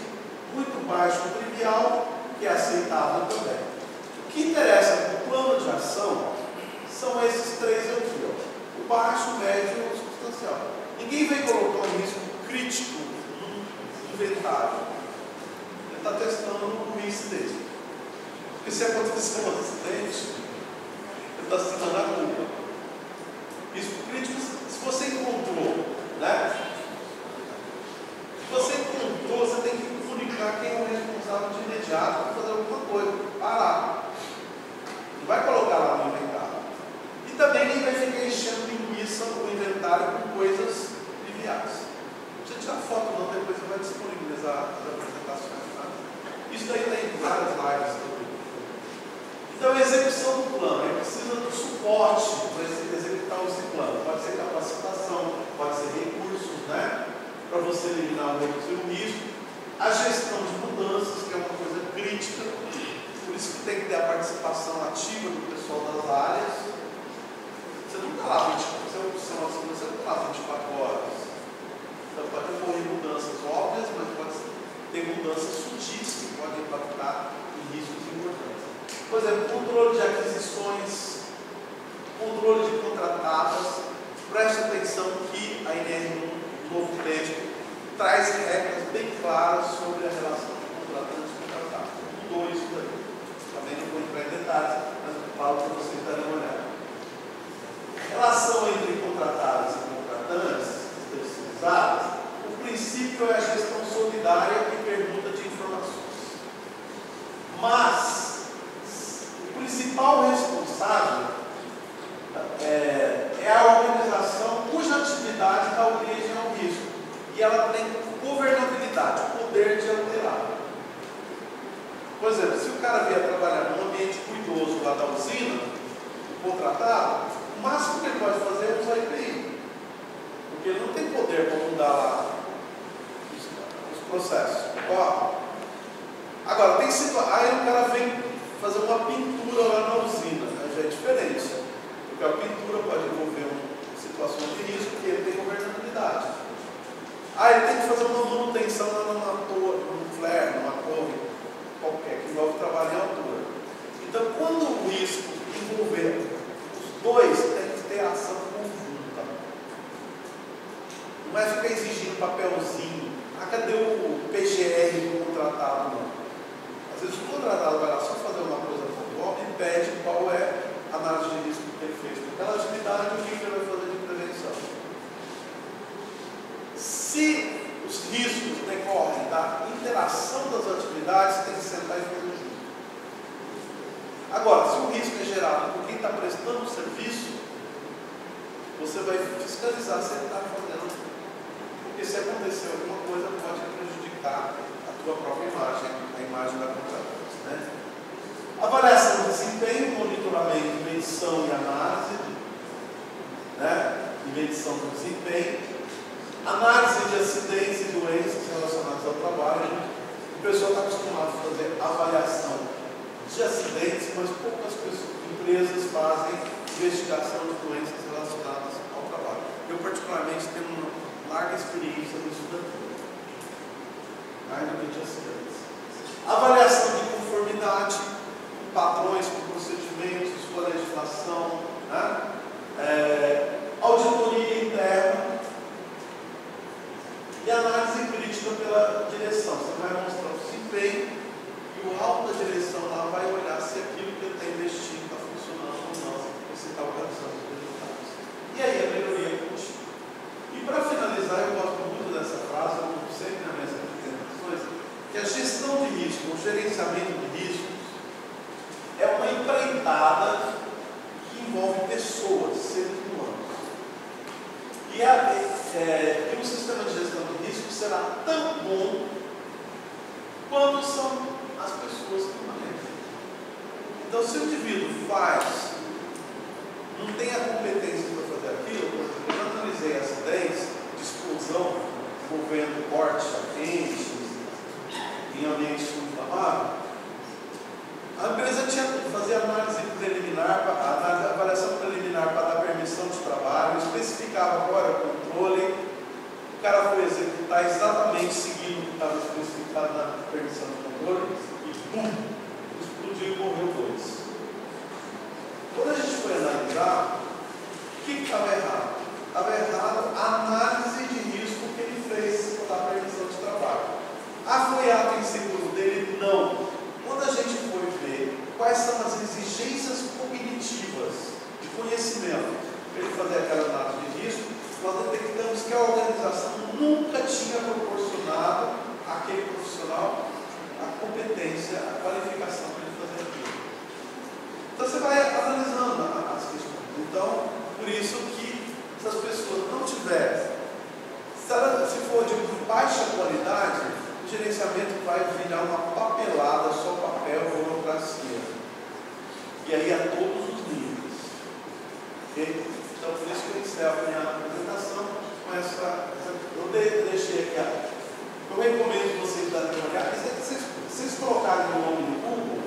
muito baixo, trivial, que é aceitável também. O que interessa no plano de ação são esses três aqui, ó. O baixo, o médio e o substancial. Ninguém vai colocar um risco crítico no inventário. Ele está testando o risco dele. Porque se acontecer um acidente, ele está se dando a culpa. Risco crítico, se você encontrou, né? Se você encontrou, você tem que comunicar quem é o responsável de imediato para fazer alguma coisa. Parar. Não vai colocar lá no inventário. E também nem vai ficar enchendo linguiça o inventário com coisas triviais. Não precisa tirar foto não, depois você vai disponibilizar as apresentações. Tá? Isso daí tem várias lives também. Então, a execução do plano, ele precisa do suporte para executar esse plano. Pode ser capacitação, pode ser recursos, né? Para você eliminar ou reduzir o risco. A gestão de mudanças, que é uma coisa crítica, por isso que tem que ter a participação ativa do pessoal das áreas. Você não está lá 24 horas. Então, pode ocorrer mudanças óbvias, mas pode ter mudanças sutis que podem impactar em riscos importantes. Por exemplo, controle de aquisições, controle de contratadas. Preste atenção que a INR1, novo técnico, traz regras bem claras sobre a relação de contratante e contratado. Mudou isso daí. Também não vou entrar em detalhes, mas eu falo para vocês darem uma olhada. Relação entre contratados e contratantes, terceirizadas, o princípio é a gestão solidária e permuta de informações. Mas o principal responsável é a organização cuja atividade dá origem ao risco. E ela tem governabilidade, o poder de alterar. Por exemplo, se o cara vier trabalhar num ambiente cuidoso lá da usina, o contratado, o máximo que ele pode fazer é usar IPI. Porque ele não tem poder para mudar lá os processos. Agora, tem situação. Aí o cara vem fazer uma pintura lá na usina, né? Já é diferente. Porque a pintura pode envolver uma situação de risco que ele tem governabilidade. Ele tem que fazer uma manutenção lá numa torre, num flare, numa torre qualquer, que envolve trabalho em altura. Então acrescentar e fazer junto. Agora, se o risco é gerado por quem está prestando o serviço, você vai fiscalizar se ele está fazendo. Porque se acontecer alguma coisa, pode prejudicar a tua própria imagem, a imagem da contratante, né? Avaliação de desempenho, monitoramento, medição e análise, né? E medição do desempenho. Análise de acidentes e doenças relacionadas ao trabalho. O pessoal está acostumado a fazer avaliação de acidentes, mas poucas empresas fazem investigação de doenças relacionadas ao trabalho. Eu, particularmente, tenho uma larga experiência nisso daqui, mais do que de acidentes. Avaliação de conformidade, padrões com procedimentos, com a legislação, né? Auditoria interna e análise crítica pela direção. Você vai mostrar o desempenho e o alto da direção lá vai olhar se aquilo que ele está investindo está funcionando ou não, se está alcançando os resultados. E aí a melhoria contínua. E para finalizar, eu gosto muito dessa frase, eu uso sempre nas minhas apresentações, que a gestão de risco, o gerenciamento de riscos, é uma empreitada que envolve pessoas, seres humanos. E o sistema de gestão de risco será tão bom quanto são as pessoas que manejam. Então, se o indivíduo não tem a competência para fazer aquilo, por exemplo, eu já analisei acidentes de explosão envolvendo cortes a quente, em ambientes inflamáveis. A empresa tinha que fazer análise preliminar, avaliação preliminar para dar permissão de trabalho, especificava qual era o controle, o cara foi executar exatamente seguindo o que estava especificado na permissão de controle e pum, explodiu e morreu 2. Quando a gente foi analisar, o que estava errado? Estava errado a análise de risco que ele fez para dar permissão de trabalho. Foi ato inseguro dele? Não. Quando a gente foi ver quais são as exigências cognitivas de conhecimento para ele fazer aquela análise de risco, nós detectamos que a organização nunca tinha proporcionado àquele profissional a competência, a qualificação para ele fazer aquilo. Então você vai analisando as questões. Então, por isso que se as pessoas não tiverem, se for de baixa qualidade, o gerenciamento vai virar uma papelada, só papel, burocracia. E aí a todos os níveis. Okay? Então, por isso que eu encerro a minha apresentação com essa. Eu deixei aqui. Eu recomendo vocês darem uma olhada. Vocês colocarem o nome no Google,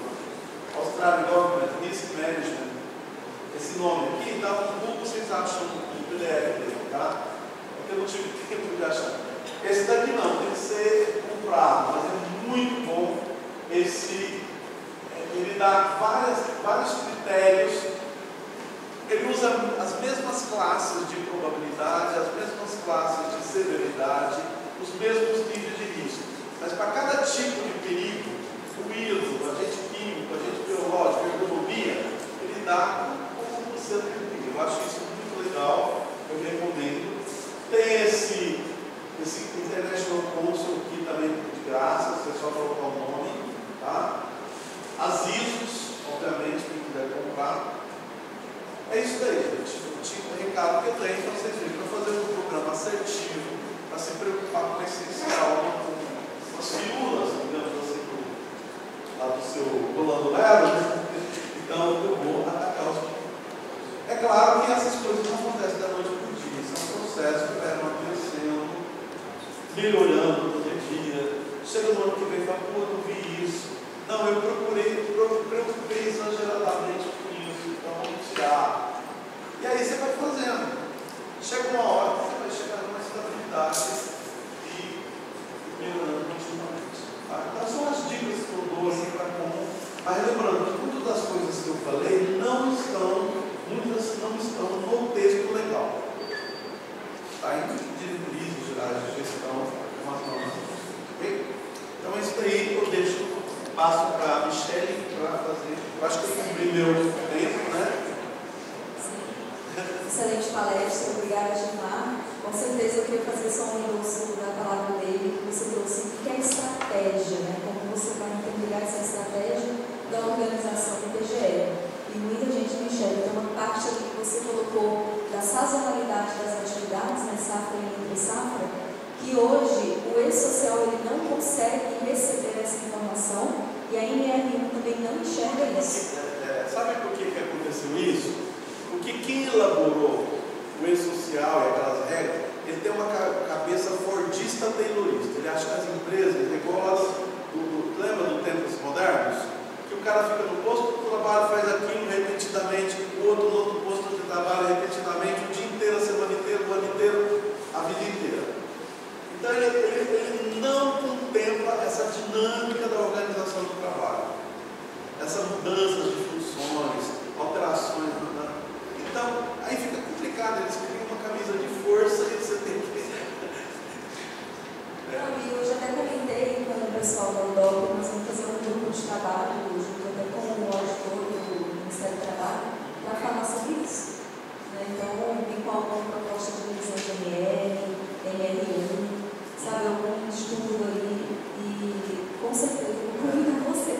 Australian Government Risk Management, esse nome aqui, dá no Google, vocês acham o PDF dele, tá? Porque eu não tive tempo de achar. Esse daqui não, tem que ser comprado, mas é muito bom. Ele dá vários critérios, ele usa as mesmas classes de probabilidade, as mesmas classes de severidade, os mesmos níveis de risco. Mas para cada tipo de perigo, ruído, agente químico, agente biológico, ergonomia, ele dá como você tem. Eu acho isso muito legal, eu recomendo. Tem esse International Council aqui também de graça, você só colocar o nome, tá? As ISOs, obviamente, quem quiser comprar. É isso daí, gente. O recado que eu tenho para vocês verem, para fazer um programa assertivo, para se preocupar com o essencial, com as firulas, digamos assim, lá do seu Rolando Lero, né? Então eu vou atacar os. É claro que essas coisas não acontecem da noite para o dia, são processos que vai acontecendo, melhorando todo dia. Chega no ano que vem e fala, pô, eu não vi isso. Não, eu preocupei exageradamente com isso, então vamos tirar. E aí você vai fazendo. Chega uma hora que você vai chegar numa estabilidade e melhorando continuamente. Tá? Então são as dicas que eu dou assim para como. Mas lembrando que muitas das coisas que eu falei muitas não estão no texto legal. Está em diretrizes gerais de gestão, umas normas. Ok? Então isso daí eu deixo, passo para a Michele para fazer. Eu acho que eu cumpri meu tempo, né? Excelente palestra, obrigada, Gilmar. Com certeza eu queria fazer só um endosso da palavra dele, que você trouxe, que é estratégia, né? Como você vai interligar essa estratégia E hoje o E-Social ele não consegue receber essa informação e a NR1 também não enxerga isso. Sabe por que aconteceu isso? Porque quem elaborou o E-Social e aquelas regras, ele tem uma cabeça fordista taylorista. Ele acha que as empresas, lembra do tempos modernos? Que o cara fica no posto de trabalho, faz aquilo repetidamente, o outro no outro posto de trabalho repetidamente, o dia inteiro, a semana inteira, o ano inteiro, a vida inteira. Então ele não contempla essa dinâmica da organização do trabalho, essa mudança de funções, alterações. Então, aí fica complicado, eles criam uma camisa de força e você tem que... Não, e eu já até comentei com o pessoal da UDOP, nós vamos fazer um grupo de trabalho, junto até com o auditor do Ministério do Trabalho, para falar sobre isso. Então, vim com alguma proposta de revisão de MR, MR1, sabe, algum estudo aí, e com certeza eu vou convidar você.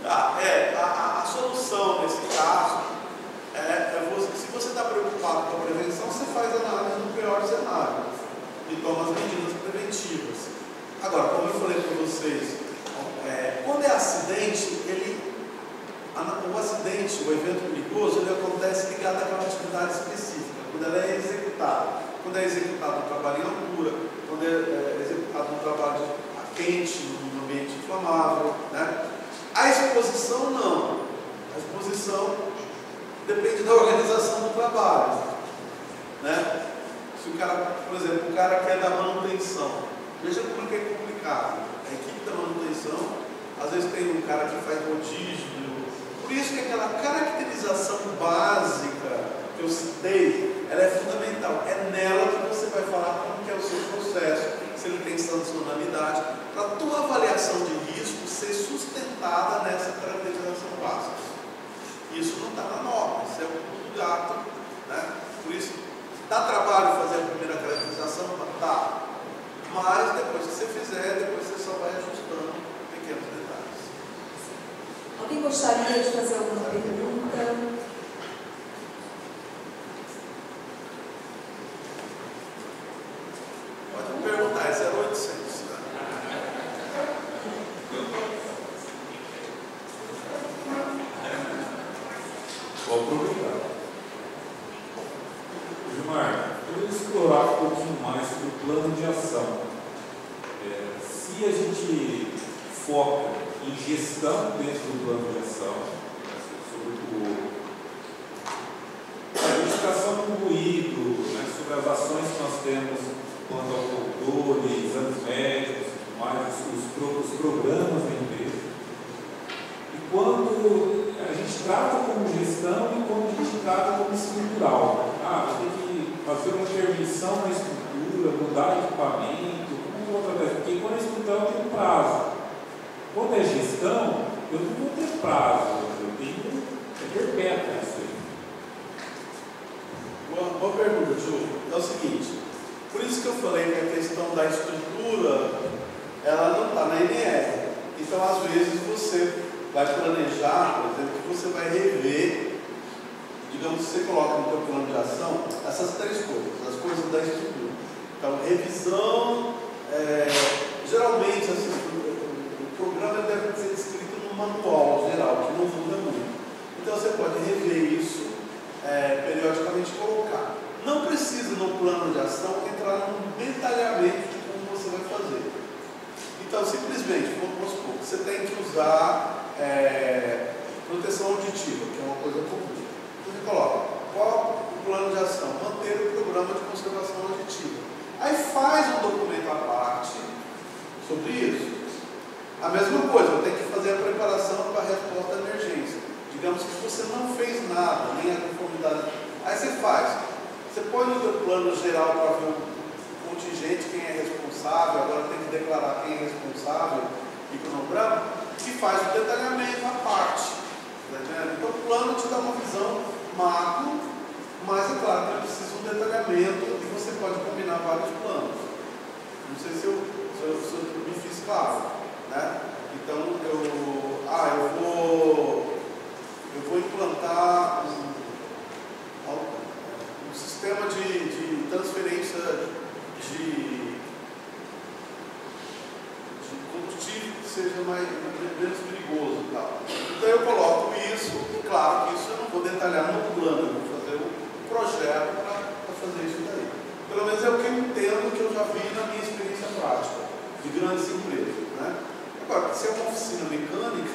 A solução nesse caso se você está preocupado com a prevenção, você faz análise no pior cenário e toma as medidas preventivas. Agora, como eu falei para vocês, quando é acidente, o acidente, o evento perigoso, ele acontece ligado àquela atividade específica, quando ela é executada. Quando é executado um trabalho em altura, quando é executado um trabalho quente, num ambiente inflamável, né? A exposição não. A exposição depende da organização do trabalho, né? Se o cara, por exemplo, o cara quer dar manutenção, veja como é complicado. A equipe da manutenção, às vezes tem um cara que faz rodízio. Por isso que aquela caracterização básica que eu citei, ela é fundamental. É nela que você vai falar como que é o seu processo, se ele tem sancionalidade, para a tua avaliação de risco ser sustentada nessa caracterização básica. Isso não está na norma, isso é um pulo do gato, né? Por isso, dá trabalho fazer a primeira caracterização? Dá. Mas depois que você fizer, depois você só vai ajustando pequenos detalhes. Alguém gostaria de fazer alguma pergunta? Pode me perguntar, é 0800. Vou aproveitar. Gilmar, eu vou explorar um pouquinho mais sobre o plano de ação. Se a gente foca em gestão dentro do plano de ação, sobre a identificação do ruído, sobre as ações que nós temos quanto ao controle, exames médicos, mais os programas da empresa. E quando a gente trata como gestão e quando a gente trata como estrutural. Vou ter que fazer uma intervenção na estrutura, mudar equipamento, porque quando é estrutural tem um prazo. Quando é gestão, eu não vou ter prazo, eu tenho perpétua isso aí. Boa pergunta, Ju. É o seguinte, por isso que eu falei que a questão da estrutura, ela não está na NR. Então, às vezes, você vai planejar, por exemplo, que você vai rever, digamos, você coloca no seu plano de ação essas três coisas, as coisas da estrutura. Então, revisão, geralmente, o programa deve ser escrito no manual geral, que não muda muito. Então, você pode rever isso, periodicamente colocar. Não precisa, no plano de ação, entrar num detalhamento de como você vai fazer. Então, simplesmente, vamos supor, você tem que usar proteção auditiva, que é uma coisa comum. Você coloca, qual o plano de ação? Manter o programa de conservação auditiva. Aí faz um documento à parte sobre isso. A mesma coisa, tem que fazer a preparação para a resposta à emergência. Digamos que você não fez nada, nem a conformidade. Aí você faz. Você põe no seu plano geral para ver o contingente, quem é responsável, agora tem que declarar quem é responsável e cronograma, e faz o detalhamento à parte. Tá entendendo? Então o plano te dá uma visão macro, mas é claro que ele precisa de um detalhamento e você pode combinar vários planos. Não sei se eu me fiz claro, né? Então eu vou implantar um sistema de transferência de grandes empresas. Né? Agora, se é uma oficina mecânica,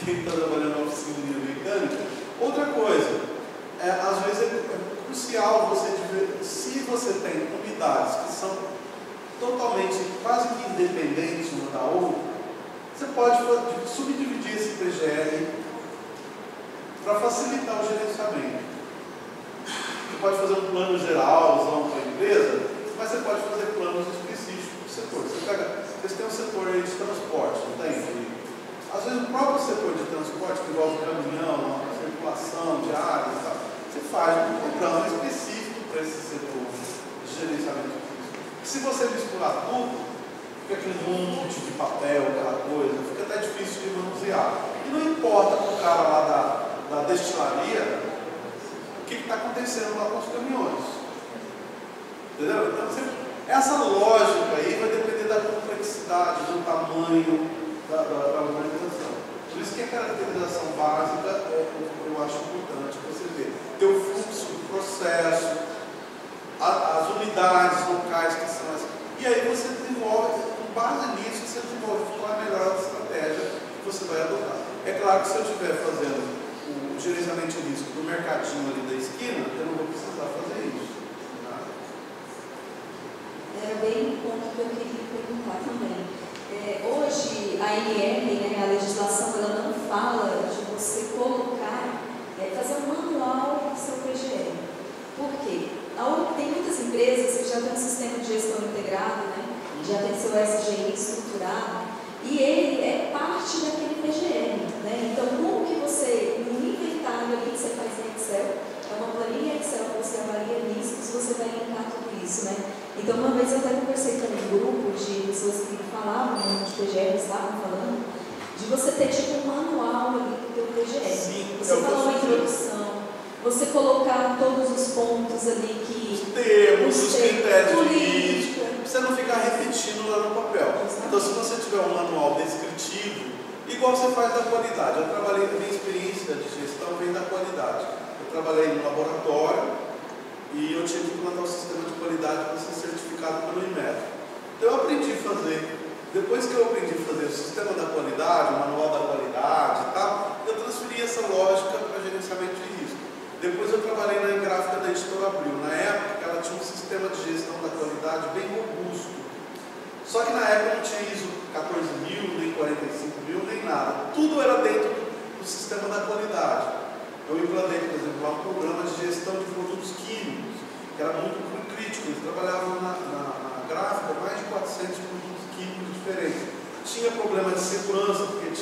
quem está trabalhando na oficina mecânica, outra coisa, às vezes é crucial você ver, se você tem unidades que são totalmente, quase que independentes uma da outra, você pode subdividir esse PGR para facilitar o gerenciamento. Você pode fazer um plano geral para a empresa, mas você pode fazer planos específicos para o setor. Vocês têm um setor aí de transporte, não tem? Às vezes o próprio setor de transporte, que envolve caminhão, circulação de áreas e tal, você faz um programa específico para esse setor de gerenciamento. Se você misturar tudo, fica aquele monte de papel, aquela coisa, fica até difícil de manusear. E não importa para o cara lá da destilaria o que está acontecendo lá com os caminhões. Entendeu? Então, essa lógica aí vai depender da complexidade, do tamanho da organização. Por isso que a caracterização básica eu acho importante você ver. Ter o fluxo, o processo, as unidades locais que são as. E aí você desenvolve, com base nisso, você desenvolve qual é a melhor estratégia que você vai adotar. É claro que se eu estiver fazendo o gerenciamento de risco do mercadinho ali da esquina, eu não vou precisar fazer isso. Tá? Era bem o ponto que eu queria perguntar também. Hoje, a ANR, né, a legislação, ela não fala de você colocar, fazer um manual do seu PGR. Por quê? Tem muitas empresas que já têm um sistema de gestão integrado, né, já tem seu SGI estruturado, e ele é parte daquele PGR. Né? Então, como que você, no inventário ali que você faz em Excel, é uma planilha Excel que você avalia riscos, você vai linkar tudo isso. Né? Então, uma vez eu até conversei com um grupo de pessoas que falavam, de PGR, estavam falando, de você ter tipo um manual ali do teu PGR. Sim, você falar uma introdução, você colocar todos os pontos ali que... Os termos, os critérios de risco, você não ficar repetindo lá no papel. Exatamente. Então, se você tiver um manual descritivo, igual você faz da qualidade. Eu trabalhei, minha experiência de gestão vem da qualidade. Eu trabalhei no laboratório, e eu tive que implantar um sistema de qualidade para ser certificado pelo Inmetro. Então eu aprendi a fazer. Depois que eu aprendi a fazer o sistema da qualidade, o manual da qualidade e tal, eu transferi essa lógica para gerenciamento de risco. Depois eu trabalhei na gráfica da Editora Abril. Na época ela tinha um sistema de gestão da qualidade bem robusto. Só que na época não tinha ISO 14.000, nem 45.000, nem nada. Tudo era dentro do sistema da qualidade. Eu implantei, por exemplo, lá um programa de gestão de produtos químicos, que era muito crítico. Eles trabalhavam na gráfica mais de 400 produtos químicos diferentes. Tinha problema de segurança, porque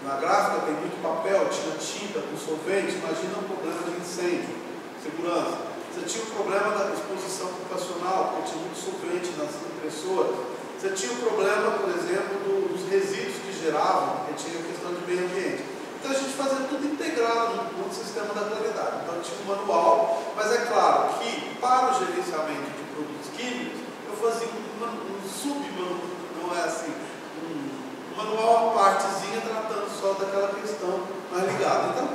na gráfica tem muito papel, tinha tinta com solvente. Imagina um problema de incêndio, segurança. Você tinha o problema da exposição ocupacional, porque tinha muito solvente nas impressoras. Você tinha o problema, por exemplo, dos resíduos que geravam, porque tinha a questão de meio ambiente. Então a gente fazia tudo integrado no sistema da qualidade. Então tinha um manual, mas é claro que para o gerenciamento de produtos químicos, eu fazia um submanual, não é assim, um manual à partezinha tratando só daquela questão mais ligada. Então,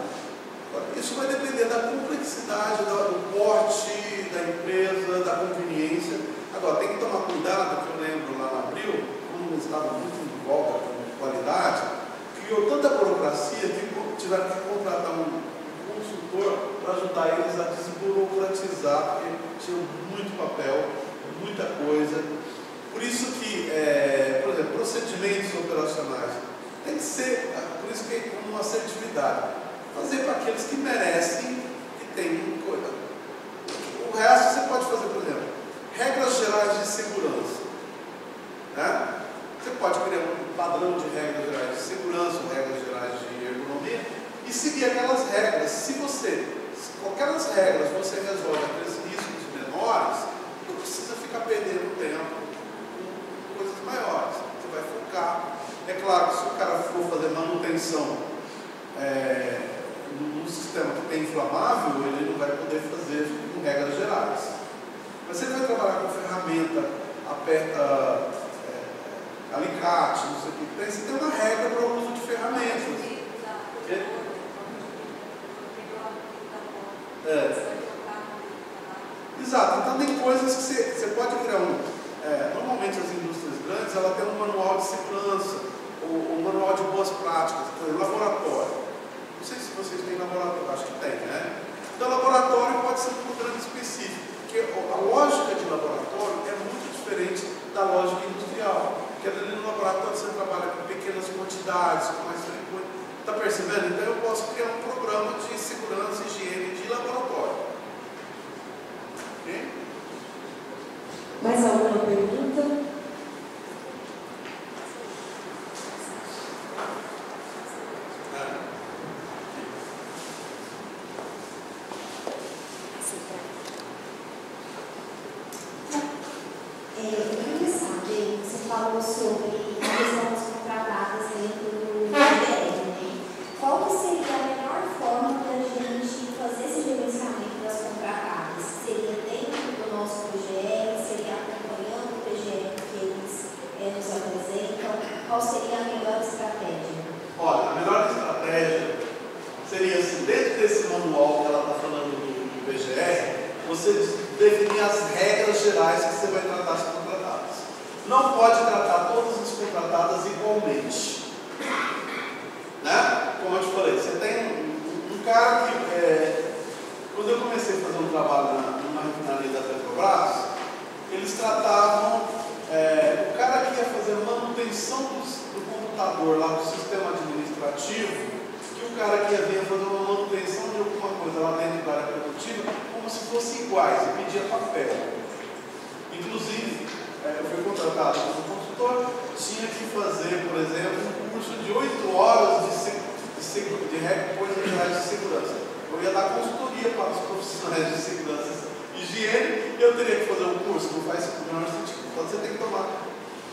isso vai depender da complexidade, do porte da empresa, da conveniência. Agora, tem que tomar cuidado, que eu lembro lá na Abril, como eles estavam muito em volta com qualidade, criou tanta burocracia que tiveram que contratar um consultor para ajudar eles a desburocratizar, porque tinha muito papel, muita coisa. Por isso que, por exemplo, procedimentos operacionais tem que ser, por isso que é como uma assertividade, fazer para aqueles que merecem, que tem coisa. O resto você pode fazer, por exemplo, regras gerais de segurança. Né? Você pode criar um padrão de regras gerais de segurança, regras gerais de ergonomia, e seguir aquelas regras. Se com aquelas regras você resolve aqueles riscos menores, não precisa ficar perdendo tempo com coisas maiores. Você vai focar. É claro que se o cara for fazer manutenção num sistema que tem inflamável, ele não vai poder fazer com regras gerais. Mas você vai trabalhar com ferramenta, aperta alicate, não sei o que. Você tem uma regra para o uso de ferramentas. Exato, então tem coisas que você pode criar normalmente as indústrias grandes, empresa ela tem um manual de segurança, um manual de boas práticas, por exemplo, laboratório. Não sei se vocês têm laboratório, acho que tem, né? Então, laboratório pode ser um programa específico, porque a lógica de laboratório é muito diferente da lógica industrial. Porque ali no laboratório você trabalha com pequenas quantidades, com mais frequência. Está percebendo? Então, eu posso criar um programa de segurança e higiene de laboratório. Ok? Mais alguma pergunta? Você falou sobre a questão das contratadas dentro do PGR, né? Qual que seria a melhor forma para a gente fazer esse gerenciamento das contratadas? Seria dentro do nosso PGR? Seria acompanhando o PGR que eles nos apresentam? Qual seria a melhor estratégia? Olha, a melhor estratégia seria assim, dentro desse manual que ela está falando do PGR, você definir as regras gerais que você vai tratar as contratadas. Não pode tratar todas as contratadas igualmente. Né? Como eu te falei, você tem um cara que, quando eu comecei a fazer um trabalho numa refinaria da Petrobras, eles tratavam o cara que ia fazer manutenção do computador lá do sistema administrativo, que o cara que ia vir fazer uma manutenção de alguma coisa lá dentro da área produtiva, como se fossem iguais, e pedia papel. Inclusive, eu fui contratado como consultor, tinha que fazer, por exemplo, um curso de 8 horas de coisas gerais de segurança. Eu ia dar consultoria para os profissionais de segurança e higiene, e eu teria que fazer um curso, não faz o menor sentido. Então você tem que tomar,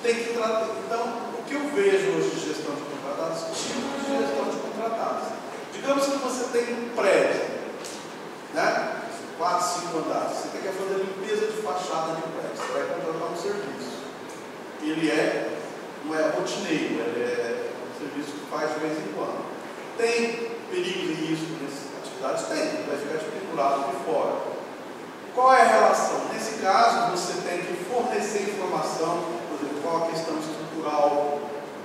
tem que tratar. Então, o que eu vejo hoje de gestão de contratados, tipos de gestão de contratados. Digamos que você tem um prédio, né? 4, 5 andares, você quer fazer limpeza de fachada de prédio, você vai contratar um serviço. Ele não é rotineiro, ele é um serviço que faz de vez em quando. Tem perigo e risco nessas atividades? Tem, vai ficar pendurado de fora. Qual é a relação? Nesse caso, você tem que fornecer informação, por exemplo, qual a questão estrutural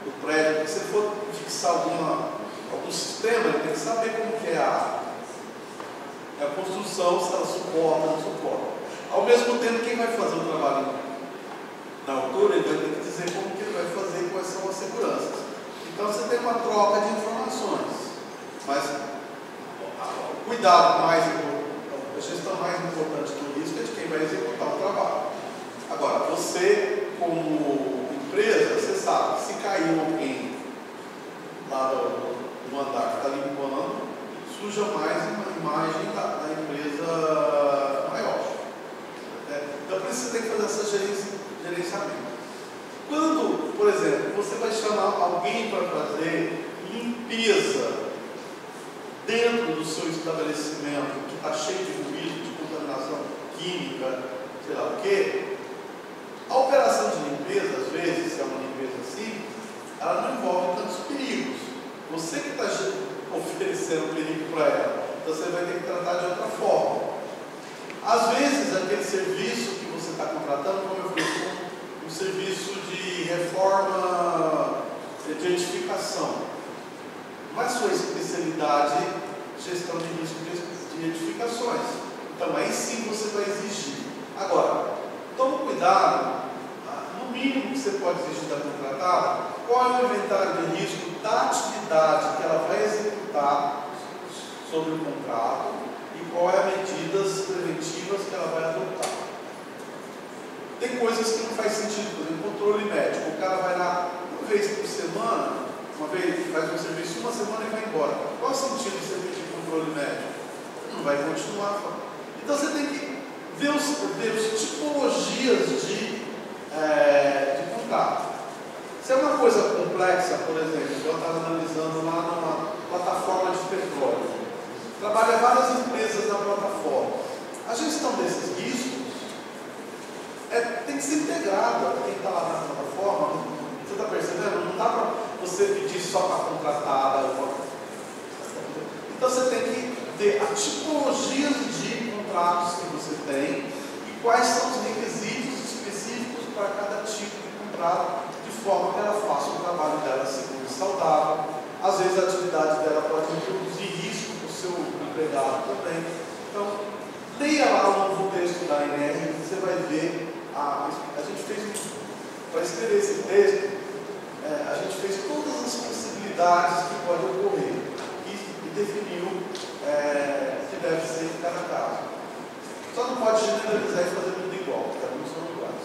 do prédio. Se você for fixar algum sistema, ele tem que saber como que é a construção, se ela suporta ou não suporta. Ao mesmo tempo, quem vai fazer o trabalho na altura, ele vai ter que dizer como que ele vai fazer, quais são as seguranças. Então, você tem uma troca de informações. Mas o cuidado mais importante, a gestão mais importante do risco é de quem vai executar o trabalho. Agora, você, como empresa, você sabe, se caiu alguém lá no andar que está limpando, suja mais uma imagem da empresa maior. Então, por isso você tem que fazer essa gerenciamento. Quando, por exemplo, você vai chamar alguém para fazer limpeza dentro do seu estabelecimento que está cheio de ruído, de contaminação química, sei lá o quê, a operação de limpeza, às vezes, se é uma limpeza assim, ela não envolve tantos perigos. Você que está oferecendo perigo para ela, então você vai ter que tratar de outra forma. Às vezes, aquele serviço que você está contratando, como eu falei, um serviço de reforma de edificação. Não é sua especialidade gestão de risco de edificações. Então, aí sim você vai exigir. Agora, tome cuidado, no mínimo que você pode exigir da contratada, qual é o inventário de risco da atividade que ela vai executar sobre o contrato e qual é as medidas preventivas que ela vai adotar. Tem coisas que não faz sentido, por exemplo, controle médico. O cara vai lá uma vez por semana, uma vez faz um serviço uma semana e vai embora. Qual é o sentido de você pedir controle médico? Não vai continuar. Então você tem que ver as tipologias de contrato. Se é uma coisa complexa, por exemplo, eu estava analisando lá numa plataforma de petróleo. Trabalha várias empresas na plataforma. A gestão desses riscos tem que ser integrada. Quem está lá na plataforma, você está percebendo? Não dá para você pedir só para a contratada. Então você tem que ver a tipologia de contratos que você tem e quais são os requisitos específicos para cada tipo de contrato, de forma que ela faça o trabalho dela seguro e saudável. Às vezes a atividade dela pode introduzir risco para o seu empregado também. Então, leia lá o novo texto da INR, você vai ver, a gente fez, para escrever esse texto, a gente fez todas as possibilidades que podem ocorrer e definiu que deve ser em cada caso. Só não pode generalizar e fazer tudo igual, cada um são iguais.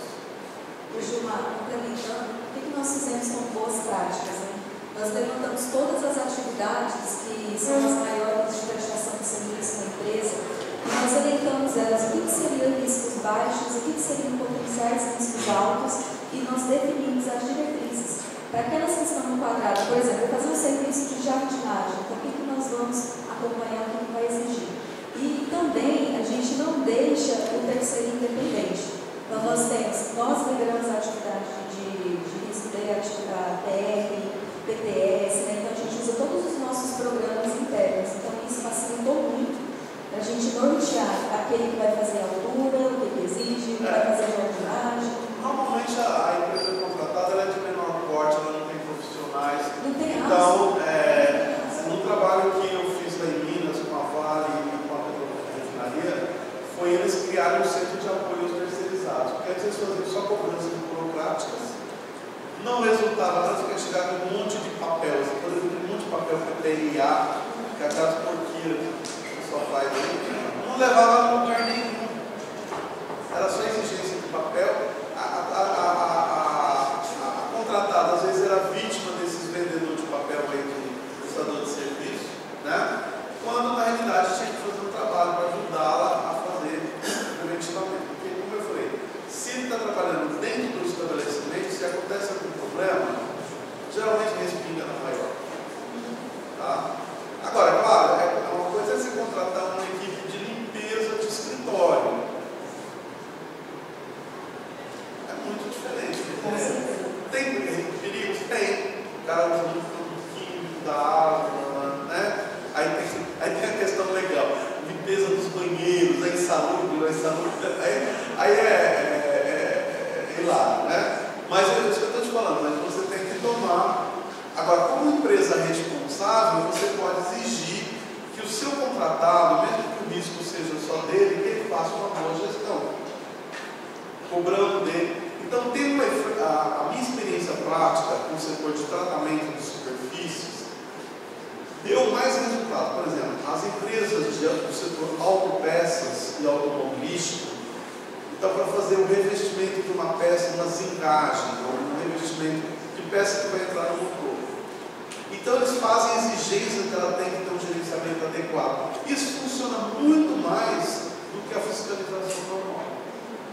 O Gilmar, complementando, o que nós fizemos com boas práticas? Né? Nós levantamos todas as atividades que são as maiores de prestação de serviço na empresa e nós elencamos elas, o que seriam riscos baixos, o que seriam potenciais riscos altos e nós definimos as diretrizes. Para aquelas que estão enquadradas, por exemplo, fazer um serviço de jardinagem, então o que nós vamos acompanhar, o que vai exigir. E também a gente não deixa o terceiro independente. Então nós lideramos a atividade de risco de TR, PTS, né? Então a gente usa todos os nossos programas internos. Então isso facilitou muito a gente nortear aquele que vai fazer a altura, o que exige, o que vai fazer a jardinagem. Normalmente a empresa contratada ela é de menor porte, ela não tem profissionais. Não tem então, no trabalho que eu fiz lá em Minas com a Vale e com a refinaria, foi eles criarem um centro de apoio aos terceirizados. Porque antes eles faziam só cobranças burocráticas. Não resultava nada, porque chegava um monte de papel. Você pode ver um monte de papel que tem PTIA, que é aquelas porqueiras que o pessoal faz aí. Não levava a lugar nenhum. Era só exigência de papel. A contratada às vezes era vítima desses vendedores de papel aí, de prestador de serviço, né? Quando na realidade tinha que fazer um trabalho para ajudá-la a fazer preventivamente. Porque, como eu falei, se ele está trabalhando dentro do estabelecimento, se acontece algum problema, geralmente respinga na maior. Tá? Agora, claro, uma coisa é você contratar uma equipe de limpeza de escritório. É muito diferente. Tem perigos? Tem. O cara usa muito produto químico da água, né? Aí tem a questão legal, limpeza dos banheiros, é insalubre, aí é hilário, né? Mas é isso que eu estou te falando, mas você tem que tomar. Agora, como empresa responsável, você pode exigir que o seu contratado, mesmo que o risco seja só dele, que ele faça uma boa gestão, cobrando dele. Então, a minha experiência prática com o setor de tratamento de superfícies deu mais resultado. Por exemplo, as empresas do setor autopeças e automobilístico, então, para fazer o revestimento de uma peça, uma zincagem, ou um revestimento de peça que vai entrar no motor. Então, eles fazem a exigência que ela tem que ter um gerenciamento adequado. Isso funciona muito mais do que a fiscalização normal.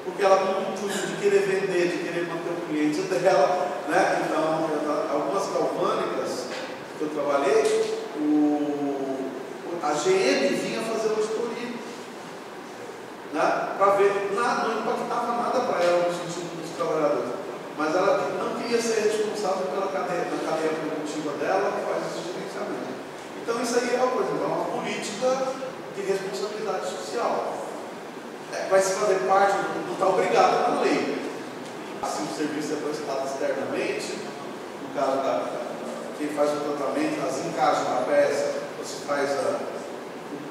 Porque ela tem um intuito de querer vender, de querer manter o cliente dela, né? Então, algumas galvânicas que eu trabalhei, a GM vinha fazer uma auditoria, né? Para ver, não impactava nada para ela no sentido dos trabalhadores, mas ela não queria ser responsável pela cadeia produtiva dela, que faz esse gerenciamento. Então, isso aí é uma política de responsabilidade social. Vai se fazer parte, não está obrigado na lei. Se o serviço é prestado externamente, no caso quem faz o tratamento, as encaixes da peça, você faz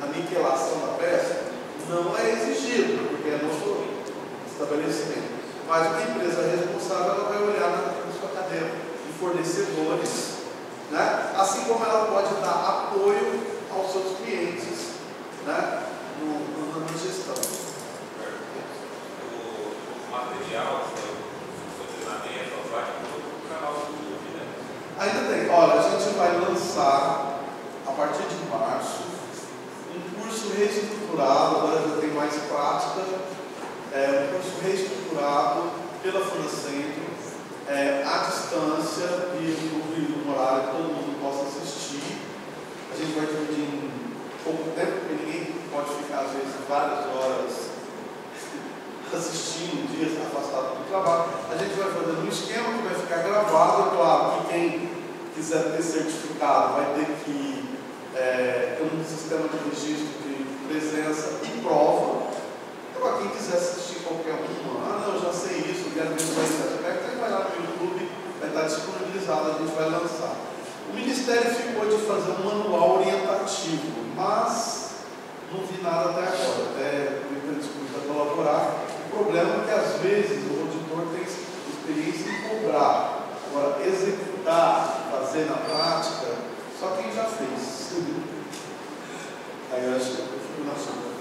a niquelação da peça, não é exigido, porque é nosso estabelecimento. Mas uma empresa responsável, ela vai olhar na sua cadeia de fornecedores, né? Assim como ela pode dar apoio aos seus clientes, né? Na gestão. Material, o treinamento, vai para o canal do YouTube, né? Ainda tem. Olha, a gente vai lançar, a partir de março, um curso reestruturado, agora já tem mais prática, um curso reestruturado pela Funacentro, à distância e no horário que todo mundo possa assistir. A gente vai dividir em pouco tempo, porque ninguém pode ficar, às vezes, várias horas assistindo, dias afastado do trabalho. A gente vai fazer um esquema que vai ficar gravado. É claro que quem quiser ter certificado vai ter que ter um sistema de registro de presença e prova. Então, quem quiser assistir qualquer uma, não, eu já sei isso, quero ver isso aí, vai lá no YouTube, vai está disponibilizado, a gente vai lançar. O Ministério ficou de fazer um manual orientativo, mas não vi nada até agora, até por disputa colaborar. O problema é que às vezes o auditor tem experiência em cobrar, agora executar, fazer na prática, só quem já fez. Aí eu acho que eu fico na sua.